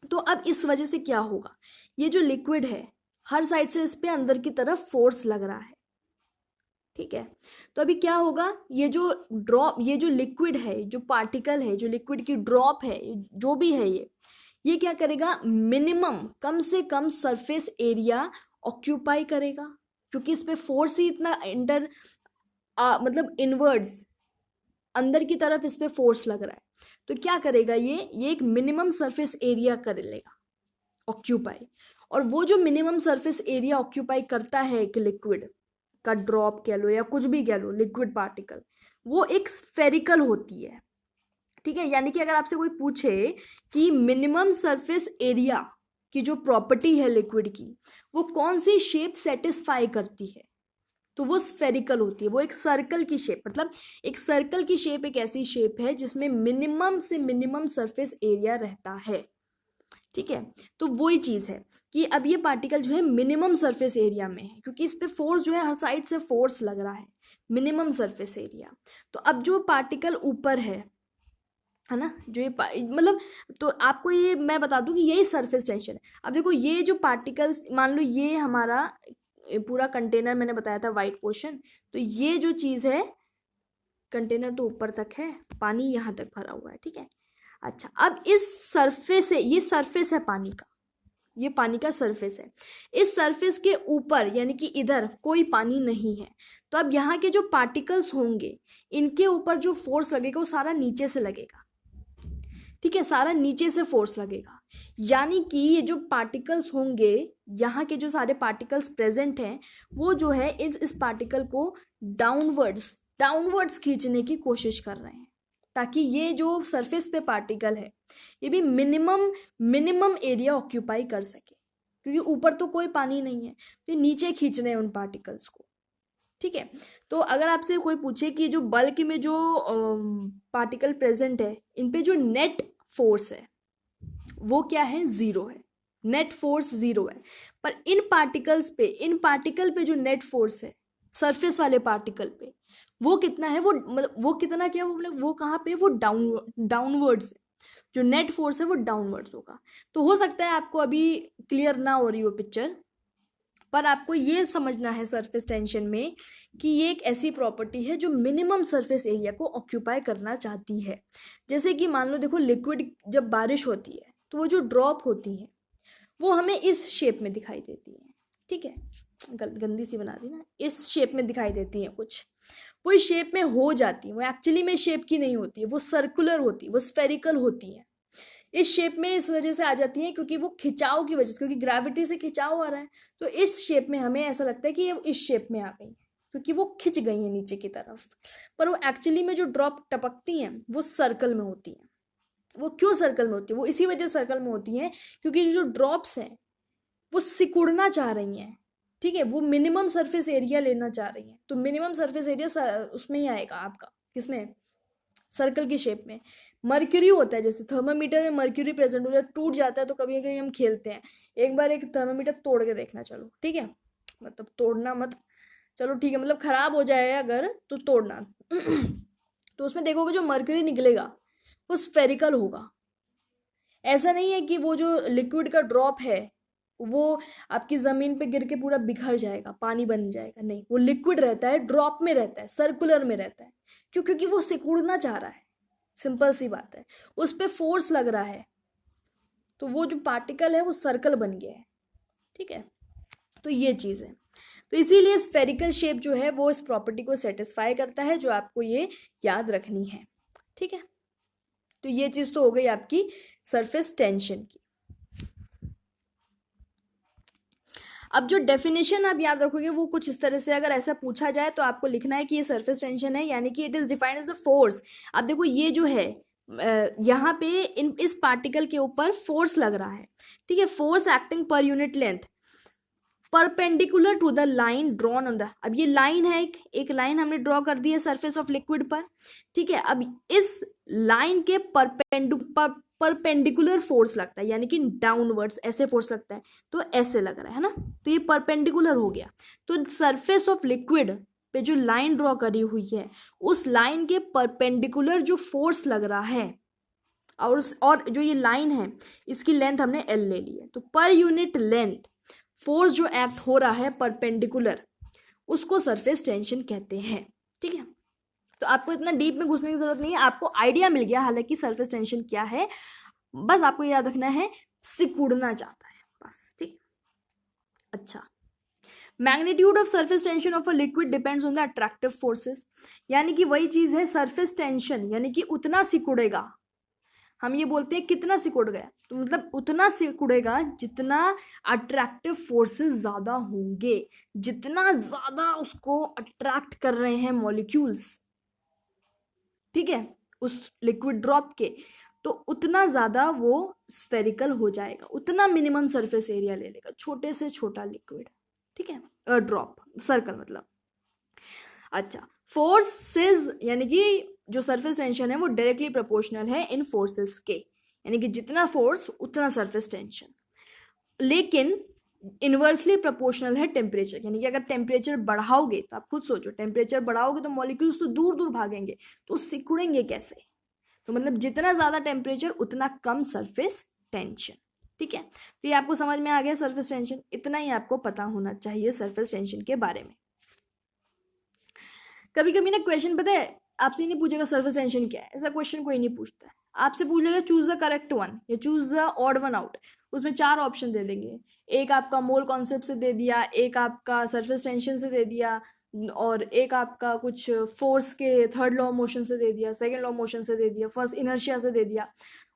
Speaker 1: तो अब इस वजह से क्या होगा, ये जो लिक्विड है हर साइड से इस पे अंदर की तरफ फोर्स लग रहा है। ठीक है, तो अभी क्या होगा, ये जो ड्रॉप, ये जो लिक्विड है, जो पार्टिकल है, जो लिक्विड की ड्रॉप है, जो भी है ये क्या करेगा, मिनिमम, कम से कम सरफेस एरिया ऑक्यूपाई करेगा, क्योंकि इस पे फोर्स ही इतना मतलब इनवर्ड्स अंदर की तरफ इस पे फोर्स लग रहा है। तो क्या करेगा, ये एक मिनिमम सरफेस एरिया कर लेगा ऑक्यूपाई। और वो जो मिनिमम सरफेस एरिया ऑक्यूपाई करता है एक लिक्विड का ड्रॉप कह लो या कुछ भी कह लो, लिक्विड पार्टिकल, वो एक स्फेरिकल होती है। ठीक है, यानी कि अगर आपसे कोई पूछे कि मिनिमम सरफेस एरिया की जो प्रॉपर्टी है लिक्विड की, वो कौन सी शेप सेटिस्फाई करती है, तो वो स्फेरिकल होती है, वो एक सर्कल की शेप, मतलब एक सर्कल की शेप एक ऐसी शेप है जिसमें मिनिमम से मिनिमम सरफेस एरिया रहता है। ठीक है। तो वही चीज़ है कि अब ये पार्टिकल जो है मिनिमम सरफेस एरिया में है, क्योंकि इस पे फोर्स जो है हर साइड से फोर्स लग रहा है, मिनिमम सरफेस एरिया। तो अब जो पार्टिकल ऊपर है ना, जो ये मतलब, तो आपको ये मैं बता दूं कि यही सरफेस टेंशन है। अब देखो ये जो पार्टिकल्स, मान लो ये हमारा पूरा कंटेनर मैंने बताया था वाइट पोर्शन, तो ये जो चीज़ है, कंटेनर तो ऊपर तक है, पानी यहाँ तक भरा हुआ है, ठीक है। अच्छा, अब इस सरफेस है, ये सरफेस है पानी का, ये पानी का सरफेस है। इस सरफेस के ऊपर यानी कि इधर कोई पानी नहीं है, तो अब यहाँ के जो पार्टिकल्स होंगे इनके ऊपर जो फोर्स लगेगा वो सारा नीचे से लगेगा, ठीक है, सारा नीचे से फोर्स लगेगा। यानी कि ये जो पार्टिकल्स होंगे, यहाँ के जो सारे पार्टिकल्स प्रेजेंट हैं, वो जो है इस पार्टिकल को डाउनवर्ड्स डाउनवर्ड्स खींचने की कोशिश कर रहे हैं, ताकि ये जो सरफेस पे पार्टिकल है ये भी मिनिमम एरिया ऑक्यूपाई कर सके, क्योंकि ऊपर तो कोई पानी नहीं है, तो ये नीचे खींच रहे हैं उन पार्टिकल्स को, ठीक है। तो अगर आपसे कोई पूछे कि जो बल्क में जो पार्टिकल प्रेजेंट है, इन पे जो नेट फोर्स है वो क्या है, जीरो है, नेट फोर्स जीरो है। पर इन पार्टिकल पे जो नेट फोर्स है सरफेस वाले पार्टिकल पे, वो कितना है, वो मतलब वो कितना क्या, वो मतलब वो कहाँ पे, वो डाउनवर्ड्स है, जो नेट फोर्स है वो डाउनवर्ड्स होगा। तो हो सकता है आपको अभी क्लियर ना हो रही हो पिक्चर, पर आपको ये समझना है सरफेस टेंशन में कि ये एक ऐसी प्रॉपर्टी है जो मिनिमम सरफेस एरिया को ऑक्यूपाई करना चाहती है। जैसे कि मान लो, देखो लिक्विड जब बारिश होती है तो वो जो ड्रॉप होती है वो हमें इस शेप में दिखाई देती है, ठीक है, गंदी सी बना दी ना, इस शेप में दिखाई देती है कुछ, वो इस शेप में हो जाती है, वो एक्चुअली में शेप की नहीं होती है, वो सर्कुलर होती है, वो स्फेरिकल होती है। इस शेप में इस वजह से आ जाती है क्योंकि वो खिंचाव की वजह से, क्योंकि ग्रेविटी से खिंचाव आ रहा है, तो इस शेप में हमें ऐसा लगता है कि ये इस शेप में आ गई है क्योंकि वो खिंच गई है नीचे की तरफ। पर वो एक्चुअली में जो ड्रॉप टपकती हैं वो सर्कल में होती हैं। वो क्यों सर्कल में होती है, वो इसी वजह सर्कल में होती हैं क्योंकि जो ड्रॉप्स हैं वो सिकुड़ना चाह रही हैं, ठीक है, वो मिनिमम सरफेस एरिया लेना चाह रही हैं। तो मिनिमम सरफेस एरिया उसमें ही आएगा आपका, किसमें, सर्कल की शेप में। मर्क्यूरी होता है, जैसे थर्मामीटर में मर्क्यूरी प्रेजेंट हो जाए, टूट जाता है, तो कभी कभी हम खेलते हैं, एक बार एक थर्मामीटर तोड़ के देखना, चलो ठीक है, मतलब तोड़ना मत, चलो ठीक है, मतलब खराब हो जाए अगर तो तोड़ना तो उसमें देखोगे जो मर्क्यूरी निकलेगा वो स्फेरिकल होगा। ऐसा नहीं है कि वो जो लिक्विड का ड्रॉप है वो आपकी ज़मीन पे गिर के पूरा बिखर जाएगा, पानी बन जाएगा, नहीं, वो लिक्विड रहता है, ड्रॉप में रहता है, सर्कुलर में रहता है। क्यों, क्योंकि वो सिकुड़ना चाह रहा है, सिंपल सी बात है, उस पर फोर्स लग रहा है, तो वो जो पार्टिकल है वो सर्कल बन गया है, ठीक है। तो ये चीज़ है, तो इसीलिए स्फेरिकल शेप जो है वो इस प्रॉपर्टी को सेटिस्फाई करता है, जो आपको ये याद रखनी है, ठीक है। तो ये चीज़ तो हो गई आपकी सरफेस टेंशन की। अब जो डेफिनेशन आप याद रखोगे वो कुछ इस तरह से, अगर ऐसा पूछा जाए तो आपको लिखना है कि ये सरफेस टेंशन है, यानी कि it is defined as the force. अब देखो ये जो है यहाँ पे इस पार्टिकल के ऊपर फोर्स लग रहा है, ठीक है, force acting per unit length perpendicular to the line drawn on the, अब ये लाइन है, एक लाइन हमने ड्रॉ कर दी है सरफेस ऑफ लिक्विड पर, ठीक है। अब इस लाइन के परपेंडिकुलर फोर्स लगता है, यानी कि डाउनवर्ड्स ऐसे फोर्स लगता है, तो ऐसे लग रहा है ना, तो ये परपेंडिकुलर हो गया। तो सरफेस ऑफ लिक्विड पे जो लाइन ड्रॉ करी हुई है उस लाइन के परपेंडिकुलर जो फोर्स लग रहा है, और जो ये लाइन है इसकी लेंथ हमने एल ले ली है, तो पर यूनिट लेंथ फोर्स जो एक्ट हो रहा है परपेंडिकुलर, उसको सरफेस टेंशन कहते हैं, ठीक है। तो आपको इतना डीप में घुसने की जरूरत नहीं है, आपको आइडिया मिल गया हालांकि सरफेस टेंशन क्या है, बस आपको याद रखना है सिकुड़ना चाहता है, बस, ठीक। अच्छा, magnitude of surface tension of a liquid depends on the attractive forces, यानी कि वही चीज है सरफेस टेंशन, यानी कि उतना सिकुड़ेगा, हम ये बोलते हैं कितना सिकुड़ गया, तो मतलब उतना सिकुड़ेगा जितना अट्रैक्टिव फोर्सेस ज्यादा होंगे, जितना ज्यादा उसको अट्रैक्ट कर रहे हैं मॉलिक्यूल्स, ठीक है, उस लिक्विड ड्रॉप के, तो उतना ज्यादा वो स्फेरिकल हो जाएगा, उतना मिनिमम सरफेस एरिया ले लेगा, छोटे से छोटा लिक्विड, ठीक है, ड्रॉप, सर्कल मतलब। अच्छा, फोर्सेस यानी कि जो सरफेस टेंशन है वो डायरेक्टली प्रोपोर्शनल है इन फोर्सेस के, यानी कि जितना फोर्स उतना सरफेस टेंशन। लेकिन इनवर्सली प्रोपोर्शनल है टेम्परेचर, यानी कि अगर टेम्परेचर बढ़ाओगे तो आप खुद सोचो, टेम्परेचर बढ़ाओगे तो मॉलिक्यूल्स तो दूर दूर भागेंगे, तो सिकुड़ेंगे कैसे? तो मतलब जितना ज़्यादा टेम्परेचर उतना कम सरफेस टेंशन। ठीक है, तो ये आपको समझ में आ गया सरफेस टेंशन। इतना ही आपको पता होना चाहिए सरफेस टेंशन के बारे में। कभी कभी ना क्वेश्चन पता है आपसे नहीं पूछेगा सरफेस टेंशन क्या है, ऐसा क्वेश्चन कोई नहीं पूछता है। आपसे पूछ लेगा चूज द करेक्ट वन या choose the odd one out, उसमें 4 ऑप्शन दे देंगे। एक आपका मोल कॉन्सेप्ट से दे दिया, एक आपका सरफेस टेंशन से दे दिया, और एक आपका कुछ फोर्स के थर्ड लॉ ऑफ मोशन से दे दिया, सेकंड लॉ ऑफ मोशन से दे दिया, फर्स्ट इनर्शिया से दे दिया।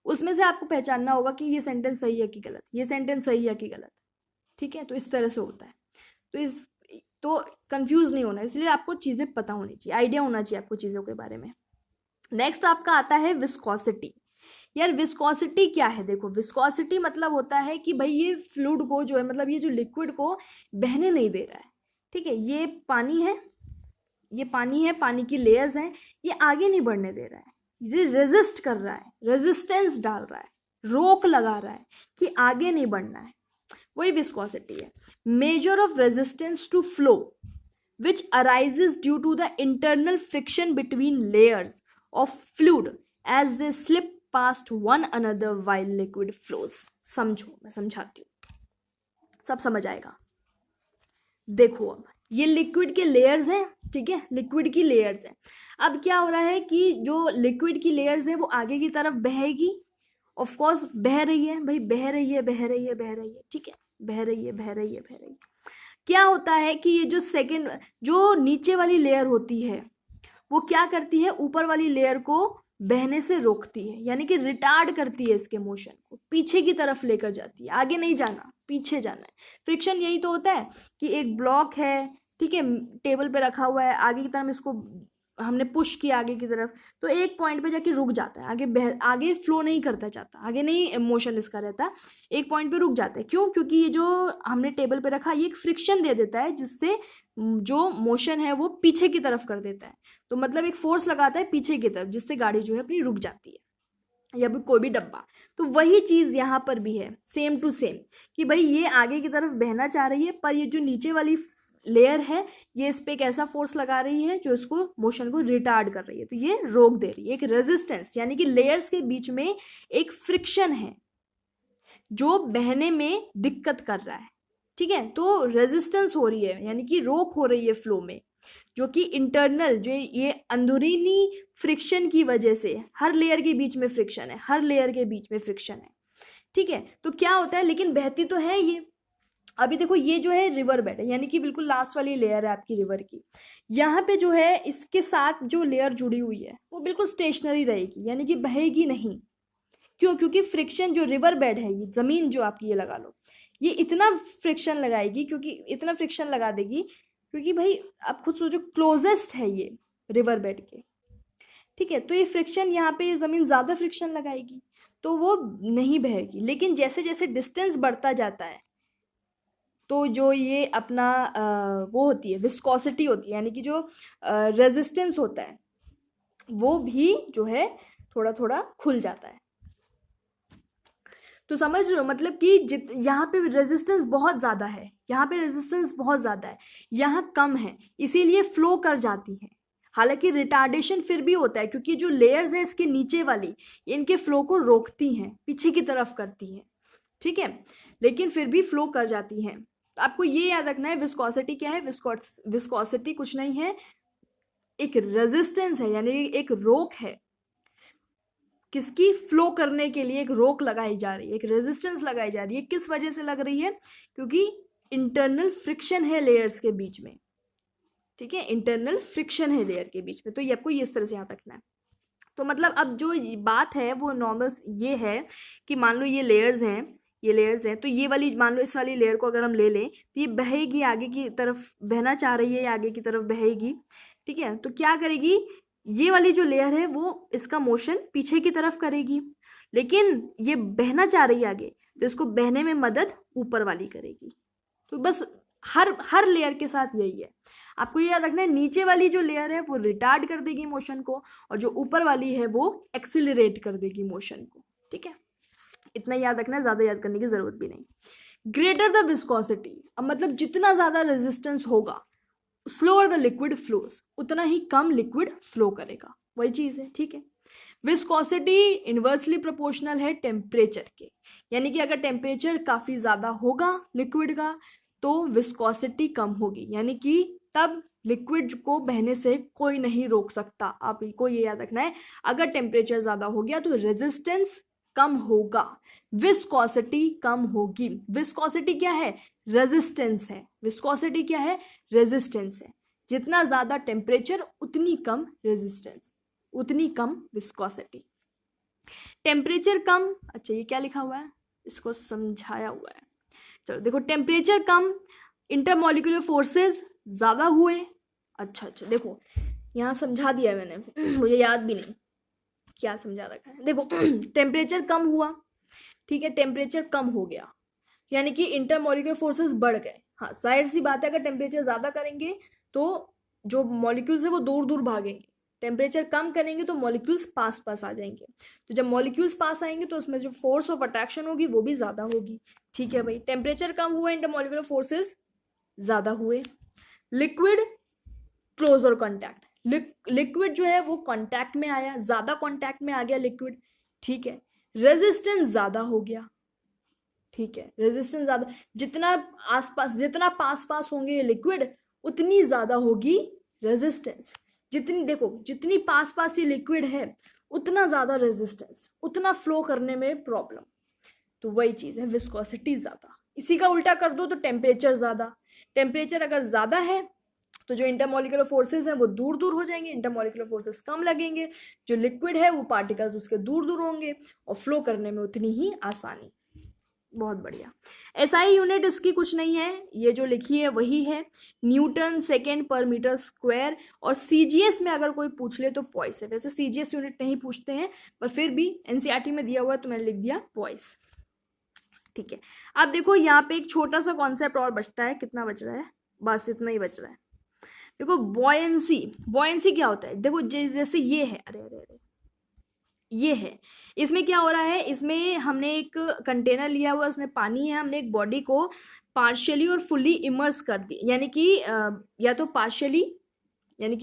Speaker 1: उसमें से आपको पहचानना होगा कि ये सेंटेंस सही है कि गलत, ये सेंटेंस सही है कि गलत। ठीक है, तो इस तरह से होता है। तो कंफ्यूज नहीं होना, इसलिए आपको चीज़ें पता होनी चाहिए, आइडिया होना चाहिए आपको चीज़ों के बारे में। नेक्स्ट आपका आता है विस्कोसिटी। यार विस्कोसिटी क्या है? देखो विस्कोसिटी मतलब होता है कि भाई ये फ्लूइड को जो है, मतलब ये जो लिक्विड को बहने नहीं दे रहा है। ठीक है, ये पानी है, ये पानी है, पानी की लेयर्स हैं, ये आगे नहीं बढ़ने दे रहा है, ये रेजिस्ट कर रहा है, रेजिस्टेंस डाल रहा है, रोक लगा रहा है कि आगे नहीं बढ़ना है, वही विस्कोसिटी है। Measure of resistance to flow which arises due to the internal friction between layers of fluid as they slip past one another while liquid flows। समझो, मैं समझाती हूँ, सब समझ आएगा। देखो अब ये लिक्विड के लेयर्स हैं, ठीक है, लिक्विड की लेयर्स हैं। अब क्या हो रहा है कि जो लिक्विड की लेयर्स है वो आगे की तरफ बहेगी, ऑफ कोर्स बह रही है भाई, बह रही है, बह रही है, बह रही है, ठीक है, बह रही है, बह रही है, बह रही है। क्या होता है कि ये जो सेकंड, जो नीचे वाली लेयर होती है वो क्या करती है, ऊपर वाली लेयर को बहने से रोकती है, यानी कि रिटार्ड करती है, इसके मोशन को पीछे की तरफ लेकर जाती है, आगे नहीं जाना, पीछे जाना है। फ्रिक्शन यही तो होता है कि एक ब्लॉक है, ठीक है, टेबल पे रखा हुआ है, आगे की तरफ इसको हमने पुश किया आगे की तरफ, तो एक पॉइंट पे जाके रुक जाता है, आगे फ्लो नहीं करता जाता, आगे नहीं मोशन इसका रहता, एक पॉइंट पे रुक जाता है। क्यों? क्योंकि ये जो हमने टेबल पे रखा ये एक फ्रिक्शन दे देता है, जिससे जो मोशन है वो पीछे की तरफ कर देता है। तो मतलब एक फोर्स लगाता है पीछे की तरफ, जिससे गाड़ी जो है अपनी रुक जाती है, या भी कोई भी डब्बा। तो वही चीज़ यहाँ पर भी है, सेम टू सेम, कि भाई ये आगे की तरफ बहना चाह रही है, पर ये जो नीचे वाली लेयर है ये इस पे एक ऐसा फोर्स लगा रही है जो इसको मोशन को रिटार्ड कर रही है, तो ये रोक दे रही है। एक रेजिस्टेंस, यानी कि लेयर्स के बीच में एक फ्रिक्शन है जो बहने में दिक्कत कर रहा है। ठीक है, तो रेजिस्टेंस हो रही है, यानी कि रोक हो रही है फ्लो में, जो कि इंटरनल, जो ये अंदरूनी फ्रिक्शन की वजह से, हर लेयर के बीच में फ्रिक्शन है, हर लेयर के बीच में फ्रिक्शन है। ठीक है, तो क्या होता है, लेकिन बहती तो है ये। अभी देखो ये जो है रिवर बेड है, यानी कि बिल्कुल लास्ट वाली लेयर है आपकी रिवर की, यहाँ पे जो है इसके साथ जो लेयर जुड़ी हुई है वो बिल्कुल स्टेशनरी रहेगी, यानी कि बहेगी नहीं। क्यों? क्योंकि फ्रिक्शन, जो रिवर बेड है, ये जमीन जो आपकी ये लगा लो, ये इतना फ्रिक्शन लगाएगी, क्योंकि इतना फ्रिक्शन लगा देगी, क्योंकि भाई आप खुद सोचो क्लोजेस्ट है ये रिवर बेड के। ठीक है, तो ये फ्रिक्शन, यहाँ पे ये जमीन ज्यादा फ्रिक्शन लगाएगी तो वो नहीं बहेगी। लेकिन जैसे जैसे डिस्टेंस बढ़ता जाता है तो जो ये अपना वो होती है, विस्कोसिटी होती है, यानी कि जो रेजिस्टेंस होता है वो भी जो है थोड़ा थोड़ा खुल जाता है। तो समझ रहे हो, मतलब कि यहाँ पे रेजिस्टेंस बहुत ज़्यादा है, यहाँ पे रेजिस्टेंस बहुत ज़्यादा है, यहाँ कम है, इसीलिए फ्लो कर जाती है। हालांकि रिटार्डेशन फिर भी होता है, क्योंकि जो लेयर्स है इसके नीचे वाली, इनके फ्लो को रोकती हैं, पीछे की तरफ करती हैं। ठीक है, लेकिन फिर भी फ्लो कर जाती हैं। तो आपको ये याद रखना है विस्कोसिटी क्या है। विस्कोसिटी कुछ नहीं है, एक रेजिस्टेंस है, यानी एक रोक है, किसकी, फ्लो करने के लिए एक रोक लगाई जा रही है, एक रेजिस्टेंस लगाई जा रही है। किस वजह से लग रही है? क्योंकि इंटरनल फ्रिक्शन है लेयर्स के बीच में। ठीक है, इंटरनल फ्रिक्शन है लेयर के बीच में, तो ये आपको इस तरह से याद रखना है। तो मतलब अब जो बात है वो नॉर्मल ये है कि मान लो ये लेयर्स हैं, ये लेयर्स हैं, तो ये वाली, मान लो इस वाली लेयर को अगर हम ले लें तो ये बहेगी, आगे की तरफ बहना चाह रही है, आगे की तरफ बहेगी। ठीक है, तो क्या करेगी, ये वाली जो लेयर है वो इसका मोशन पीछे की तरफ करेगी, लेकिन ये बहना चाह रही है आगे, तो इसको बहने में मदद ऊपर वाली करेगी। तो बस हर लेयर के साथ यही है। आपको ये याद रखना है, नीचे वाली जो लेयर है वो रिटार्ड कर देगी मोशन को, और जो ऊपर वाली है वो एक्सिलरेट कर देगी मोशन को। ठीक है, इतना याद रखना है, ज़्यादा याद करने की ज़रूरत भी नहीं। ग्रेटर द विस्कोसिटी, अब मतलब जितना ज़्यादा रेजिस्टेंस होगा, स्लोअर द लिक्विड फ्लोज, उतना ही कम लिक्विड फ्लो करेगा, वही चीज़ है, ठीक है। विस्कोसिटी इनवर्सली प्रोपोर्शनल है टेम्परेचर के, यानी कि अगर टेम्परेचर काफ़ी ज़्यादा होगा लिक्विड का तो विस्कोसिटी कम होगी, यानी कि तब लिक्विड को बहने से कोई नहीं रोक सकता। आपको ये याद रखना है, अगर टेम्परेचर ज़्यादा हो गया तो रेजिस्टेंस कम होगा, विस्कोसिटी कम होगी। विस्कोसिटी क्या है? रेजिस्टेंस है। विस्कोसिटी क्या है? रेजिस्टेंस है। जितना ज़्यादा टेम्परेचर उतनी कम रेजिस्टेंस, उतनी कम विस्कोसिटी। टेम्परेचर कम, अच्छा ये क्या लिखा हुआ है, इसको समझाया हुआ है। चलो देखो, टेम्परेचर कम, इंटरमॉलिक्यूलर फोर्सेस ज़्यादा हुए। अच्छा देखो यहाँ समझा दिया है मैंने, मुझे याद भी नहीं क्या समझा रखा है। देखो टेम्परेचर कम हुआ, ठीक है, टेम्परेचर कम हो गया यानी कि इंटरमॉलिक्यूलर फोर्सेस बढ़ गए। हाँ, जाहिर सी बात है, अगर टेम्परेचर ज़्यादा करेंगे तो जो मॉलिक्यूल्स है वो दूर दूर भागेंगे, टेम्परेचर कम करेंगे तो मॉलिक्यूल्स पास पास आ जाएंगे। तो जब मॉलिक्यूल्स पास आएंगे तो उसमें जो फोर्स ऑफ अट्रैक्शन होगी वो भी ज़्यादा होगी, ठीक है भाई। टेम्परेचर कम हुआ, इंटरमॉलिक्यूलर फोर्सेस ज़्यादा हुए। लिक्विड क्लोजर कॉन्टैक्ट, लिक्विड जो है वो कॉन्टैक्ट में आया, ज़्यादा कॉन्टैक्ट में आ गया लिक्विड, ठीक है। रेजिस्टेंस ज़्यादा हो गया, ठीक है, रेजिस्टेंस ज़्यादा, जितना आसपास, जितना पास पास होंगे लिक्विड उतनी ज़्यादा होगी रेजिस्टेंस। जितनी, देखो जितनी पास पास ये लिक्विड है उतना ज़्यादा रेजिस्टेंस, उतना फ्लो करने में प्रॉब्लम। तो वही चीज़ है, विस्कोसिटी ज़्यादा। इसी का उल्टा कर दो तो टेम्परेचर ज़्यादा। टेम्परेचर अगर ज़्यादा है तो जो इंटरमॉलिक्यूलर फोर्सेस हैं वो दूर दूर हो जाएंगे, इंटरमॉलिक्यूलर फोर्सेस कम लगेंगे, जो लिक्विड है वो पार्टिकल्स उसके दूर दूर होंगे और फ्लो करने में उतनी ही आसानी। बहुत बढ़िया। एसआई यूनिट इसकी कुछ नहीं है, ये जो लिखी है वही है, न्यूटन सेकेंड पर मीटर स्क्वायर। और सीजीएस में अगर कोई पूछ ले तो पॉइस है। वैसे सीजीएस यूनिट नहीं पूछते हैं पर फिर भी एनसीईआरटी में दिया हुआ है तो मैंने लिख दिया पॉइस, ठीक है। अब देखो यहाँ पे एक छोटा सा कॉन्सेप्ट और बचता है, कितना बच रहा है, बस इतना ही बच रहा है। देखो बॉयंसी, बॉयंसी क्या होता है, देखो जैसे ये है, अरे अरे अरे ये है, इसमें क्या हो रहा है, इसमें हमने एक कंटेनर लिया हुआ, उसमें पानी है, हमने एक बॉडी को पार्शियली और फुल्ली इमर्स कर दिया, यानी कि या तो पार्शियली यानी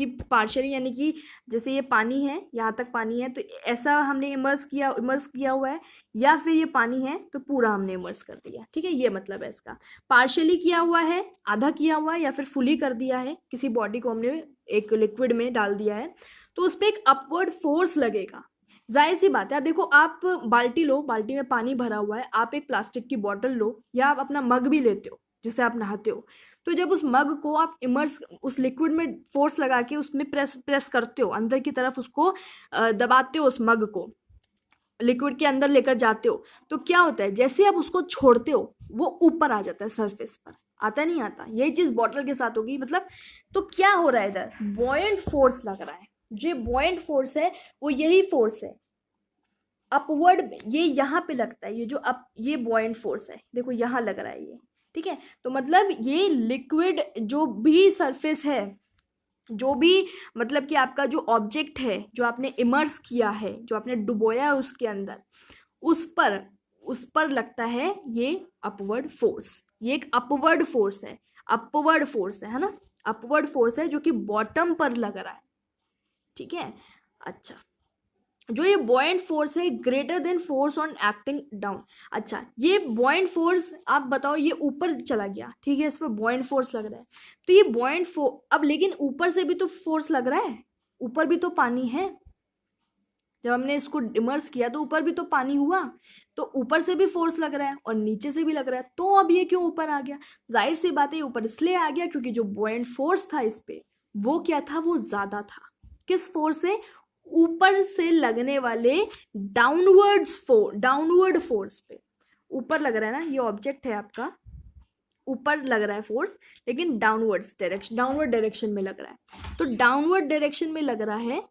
Speaker 1: कि जैसे ये पानी है, यहाँ तक पानी है तो ऐसा हमने इमर्स किया हुआ है, या फिर ये पानी है तो पूरा हमने इमर्स कर दिया, ठीक है। ये मतलब है इसका, पार्शियली किया हुआ है, आधा किया हुआ है, या फिर फुली कर दिया है, किसी बॉडी को हमने एक लिक्विड में डाल दिया है तो उस पर एक अपवर्ड फोर्स लगेगा। जाहिर सी बात है, आप देखो, आप बाल्टी लो, बाल्टी में पानी भरा हुआ है, आप एक प्लास्टिक की बोतल लो या आप अपना मग भी लेते हो जिससे आप नहाते हो, तो जब उस मग को आप इमर्स, उस लिक्विड में फोर्स लगा के उसमें प्रेस करते हो, अंदर की तरफ उसको दबाते हो, उस मग को लिक्विड के अंदर लेकर जाते हो, तो क्या होता है, जैसे आप उसको छोड़ते हो वो ऊपर आ जाता है, सरफेस पर आता नहीं आता। यही चीज बॉटल के साथ होगी, मतलब तो क्या हो रहा है, इधर बॉयंट फोर्स लग रहा है। जो बॉयंट फोर्स है वो यही फोर्स है, अपवर्ड, ये यहाँ पे लगता है, ये जो ये बॉयंट फोर्स है, देखो यहाँ लग रहा है ये, ठीक है। तो मतलब ये लिक्विड जो भी सरफेस है, जो भी मतलब कि आपका जो ऑब्जेक्ट है, जो आपने इमर्स किया है, जो आपने डुबोया है उसके अंदर, उस पर लगता है ये अपवर्ड फोर्स। ये एक अपवर्ड फोर्स है, अपवर्ड फोर्स है ना, अपवर्ड फोर्स है जो कि बॉटम पर लग रहा है, ठीक है। अच्छा, जो ये बॉयंट फोर्स है greater than force on acting down. अच्छा, ये बॉयंट फोर्स आप बताओ, ये ऊपर चला गया, ठीक है, इस पर बॉयंट फोर्स लग रहा है, तो ये बॉयंट अब लेकिन ऊपर से भी तो फोर्स लग रहा है, ऊपर भी तो पानी है, जब हमने इसको इमर्स किया तो ऊपर भी तो पानी हुआ, तो ऊपर से भी फोर्स लग रहा है और नीचे से भी लग रहा है, तो अब ये क्यों ऊपर आ गया? जाहिर सी बात है ऊपर इसलिए आ गया क्योंकि जो बॉयंट फोर्स था इस पे, वो क्या था, वो ज्यादा था। किस फोर्स से? ऊपर से लगने वाले डाउनवर्ड फोर्स पे। ऊपर लग रहा है ना, ये ऑब्जेक्ट है आपका, ऊपर लग रहा है फोर्स, लेकिन डाउनवर्ड डायरेक्शन में लग रहा है, तो डाउनवर्ड डायरेक्शन में लग रहा है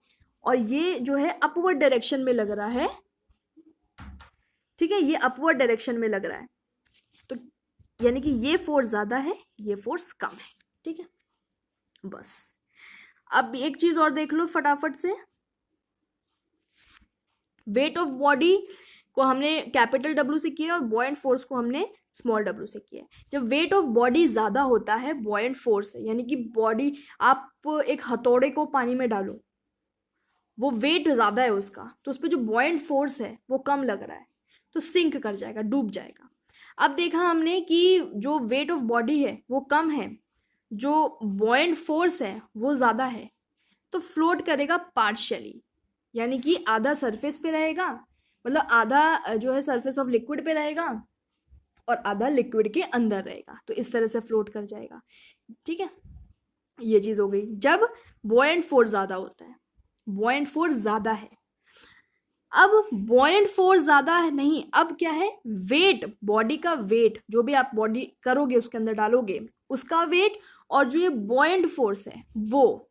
Speaker 1: और ये जो है अपवर्ड डायरेक्शन में लग रहा है, ठीक है, ये अपवर्ड डायरेक्शन में लग रहा है, तो यानी कि ये फोर्स ज्यादा है, ये फोर्स कम है, ठीक है। बस अब एक चीज और देख लो फटाफट से, वेट ऑफ बॉडी को हमने कैपिटल डब्ल्यू से किया और बॉयंट फोर्स को हमने स्मॉल डब्ल्यू से किया। जब वेट ऑफ बॉडी ज़्यादा होता है बॉयंट फोर्स है, यानी कि बॉडी, आप एक हथौड़े को पानी में डालो, वो वेट ज़्यादा है उसका, तो उस पर जो बॉयंट फोर्स है वो कम लग रहा है, तो सिंक कर जाएगा, डूब जाएगा। अब देखा हमने कि जो वेट ऑफ बॉडी है वो कम है, जो बॉयंट फोर्स है वो ज़्यादा है, तो फ्लोट करेगा पार्शियली, यानी कि आधा सरफेस पे रहेगा, मतलब आधा जो है सरफेस ऑफ लिक्विड पे रहेगा और आधा लिक्विड के अंदर रहेगा, तो इस तरह से फ्लोट कर जाएगा। ठीक है, ये चीज़ हो गई जब बॉयंट फोर्स ज़्यादा होता है, बॉयंट फोर्स ज़्यादा है। अब बॉयंट फोर्स ज़्यादा है नहीं, अब क्या है, वेट, बॉडी का वेट, जो भी आप बॉडी करोगे उसके अंदर डालोगे उसका वेट, और जो ये बॉयंट फोर्स है वो,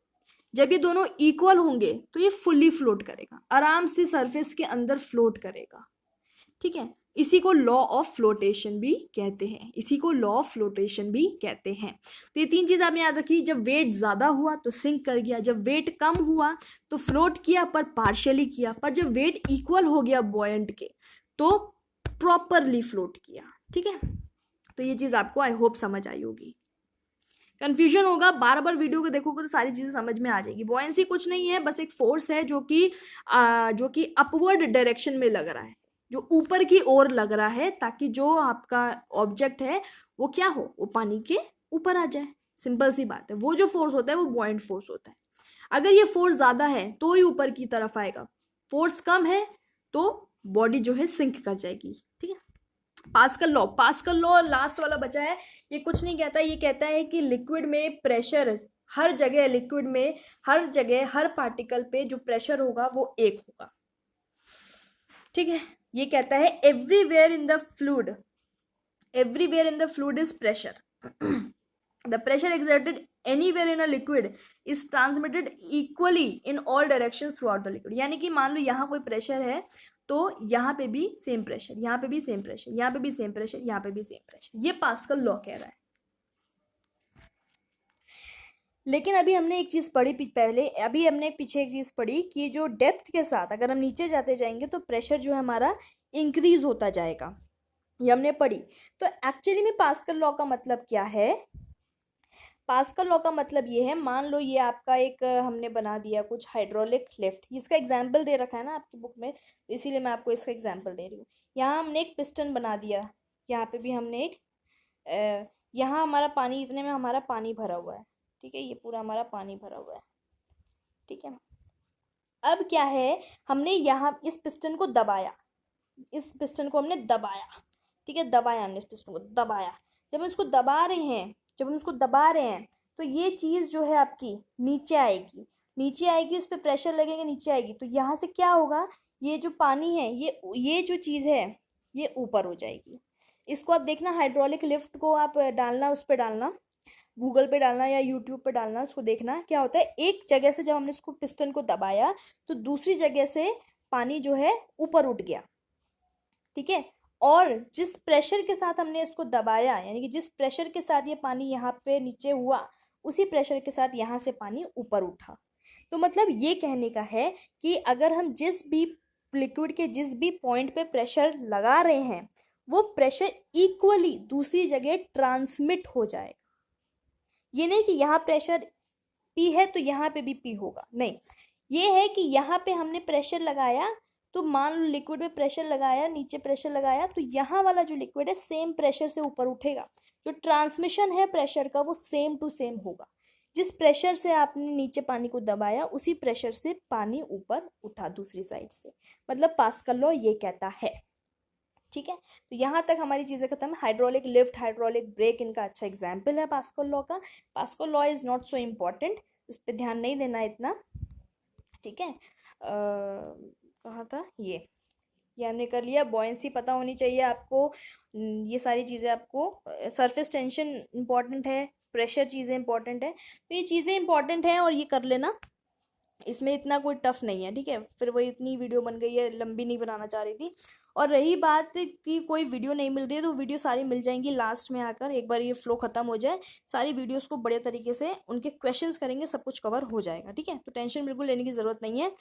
Speaker 1: जब ये दोनों इक्वल होंगे तो ये फुल्ली फ्लोट करेगा, आराम से सरफेस के अंदर फ्लोट करेगा। ठीक है, इसी को लॉ ऑफ फ्लोटेशन भी कहते हैं, इसी को लॉ ऑफ फ्लोटेशन भी कहते हैं। तो ये तीन चीज़ आपने याद रखी, जब वेट ज़्यादा हुआ तो सिंक कर गया, जब वेट कम हुआ तो फ्लोट किया पर पार्शियली किया, पर जब वेट इक्वल हो गया बॉयंट के तो प्रॉपरली फ्लोट किया। ठीक है, तो ये चीज़ आपको आई होप समझ आई होगी। कंफ्यूजन होगा, बार बार वीडियो को देखोगे तो सारी चीज़ें समझ में आ जाएगी। बॉयंसी कुछ नहीं है, बस एक फोर्स है जो कि अपवर्ड डायरेक्शन में लग रहा है, जो ऊपर की ओर लग रहा है, ताकि जो आपका ऑब्जेक्ट है वो क्या हो, वो पानी के ऊपर आ जाए। सिंपल सी बात है, वो जो फोर्स होता है वो बॉयंट फोर्स होता है। अगर ये फोर्स ज़्यादा है तो ही ऊपर की तरफ आएगा, फोर्स कम है तो बॉडी जो है सिंक कर जाएगी। ठीक है, pascal law, pascal law last वाला बचा है। ये कुछ नहीं कहता, ये कहता है कि लिक्विड में प्रेशर, हर जगह लिक्विड में हर जगह हर पार्टिकल पे जो प्रेशर होगा वो एक होगा। ठीक है, ये कहता है everywhere in the fluid, everywhere in the fluid is pressure, the pressure exerted anywhere in a liquid is transmitted equally in all directions through out the liquid. यानी कि मान लो यहाँ कोई प्रेशर है तो यहाँ पे भी सेम प्रेशर, यहाँ पे भी सेम प्रेशर, यहाँ पे भी सेम प्रेशर, यहाँ पे भी सेम प्रेशर, ये पास्कल लॉ कह रहा है। लेकिन अभी हमने एक चीज़ पढ़ी पहले, अभी हमने पीछे एक चीज़ पढ़ी कि जो डेप्थ के साथ अगर हम नीचे जाते जाएंगे तो प्रेशर जो है हमारा इंक्रीज होता जाएगा, ये हमने पढ़ी। तो एक्चुअली में पास्कल लॉ का मतलब क्या है, पास्कल लॉ का मतलब ये है, मान लो ये आपका एक हमने बना दिया कुछ हाइड्रोलिक लिफ्ट, इसका एग्जाम्पल दे रखा है ना आपकी बुक में, इसीलिए मैं आपको इसका एग्जाम्पल दे रही हूँ। यहाँ हमने एक पिस्टन बना दिया, यहाँ पे भी हमने एक यहाँ हमारा पानी, इतने में हमारा पानी भरा हुआ है। ठीक है, ये पूरा हमारा पानी भरा हुआ है। ठीक है, अब क्या है, हमने यहाँ इस पिस्टन को दबाया, इस पिस्टन को हमने दबाया। ठीक है, दबाया हमने इस पिस्टन को, दबाया। जब हम इसको दबा रहे हैं, जब हम इसको दबा रहे हैं तो ये चीज़ जो है आपकी नीचे आएगी, नीचे आएगी, उस पर प्रेशर लगेगा, नीचे आएगी, तो यहाँ से क्या होगा, ये जो पानी है ये जो चीज़ है ये ऊपर हो जाएगी। इसको आप देखना, हाइड्रोलिक लिफ्ट को आप डालना, उस पर डालना, गूगल पे डालना या यूट्यूब पे डालना, उसको देखना क्या होता है। एक जगह से जब हमने इसको पिस्टन को दबाया तो दूसरी जगह से पानी जो है ऊपर उठ गया। ठीक है, और जिस प्रेशर के साथ हमने इसको दबाया, यानी कि जिस प्रेशर के साथ ये पानी यहाँ पे नीचे हुआ, उसी प्रेशर के साथ यहाँ से पानी ऊपर उठा। तो मतलब ये कहने का है कि अगर हम जिस भी लिक्विड के जिस भी पॉइंट पे प्रेशर लगा रहे हैं वो प्रेशर इक्वली दूसरी जगह ट्रांसमिट हो जाएगा। ये नहीं कि यहाँ प्रेशर पी है तो यहाँ पे भी पी होगा, नहीं, ये है कि यहाँ पे हमने प्रेशर लगाया तो मान लो लिक्विड में प्रेशर लगाया, नीचे प्रेशर लगाया, तो यहाँ वाला जो लिक्विड है सेम प्रेशर से ऊपर उठेगा। जो ट्रांसमिशन है प्रेशर का वो सेम टू सेम होगा। जिस प्रेशर से आपने नीचे पानी को दबाया उसी प्रेशर से पानी ऊपर उठा दूसरी साइड से, मतलब पास्कल लॉ ये कहता है। ठीक है, तो यहाँ तक हमारी चीज़ें खत्म है। हाइड्रोलिक लिफ्ट, हाइड्रोलिक ब्रेक इनका अच्छा एग्जाम्पल है पास्कल लॉ का। Pascal law is not so important, उस पर ध्यान नहीं देना इतना। ठीक है, कहाँ था ये हमने कर लिया। बॉयंसी पता होनी चाहिए आपको, ये सारी चीज़ें आपको, सरफेस टेंशन इंपॉर्टेंट है, प्रेशर चीज़ें इंपॉर्टेंट है, तो ये चीज़ें इंपॉर्टेंट हैं और ये कर लेना, इसमें इतना कोई टफ नहीं है। ठीक है, फिर वही इतनी वीडियो बन गई है, लंबी नहीं बनाना चाह रही थी। और रही बात कि कोई वीडियो नहीं मिल रही है, तो वीडियो सारी मिल जाएंगी लास्ट में आकर, एक बार ये फ्लो ख़त्म हो जाए सारी वीडियोस को बढ़िया तरीके से उनके क्वेश्चंस करेंगे, सब कुछ कवर हो जाएगा, ठीक है। तो टेंशन बिल्कुल लेने की ज़रूरत नहीं है।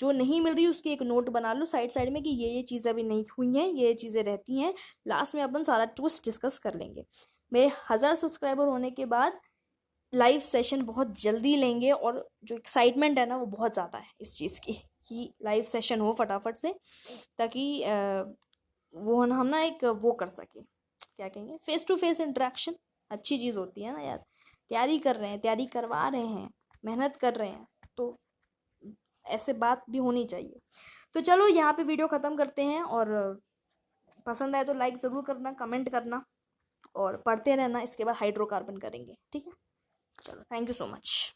Speaker 1: जो नहीं मिल रही उसकी एक नोट बना लो साइड साइड में कि ये चीज़ें अभी नहीं हुई हैं, ये चीज़ें रहती हैं, लास्ट में अपन सारा कुछ डिस्कस कर लेंगे। मेरे 1000 सब्सक्राइबर होने के बाद लाइव सेशन बहुत जल्दी लेंगे, और जो एक्साइटमेंट है ना वो बहुत ज़्यादा है इस चीज़ की कि लाइव सेशन हो फटाफट से, ताकि वो हम ना एक वो कर सके, क्या कहेंगे, फेस टू फेस इंटरेक्शन अच्छी चीज़ होती है ना यार। तैयारी कर रहे हैं, तैयारी करवा रहे हैं, मेहनत कर रहे हैं, तो ऐसे बात भी होनी चाहिए। तो चलो यहाँ पे वीडियो ख़त्म करते हैं, और पसंद आए तो लाइक ज़रूर करना, कमेंट करना, और पढ़ते रहना। इसके बाद हाइड्रोकार्बन करेंगे, ठीक है। चलो, थैंक यू सो मच।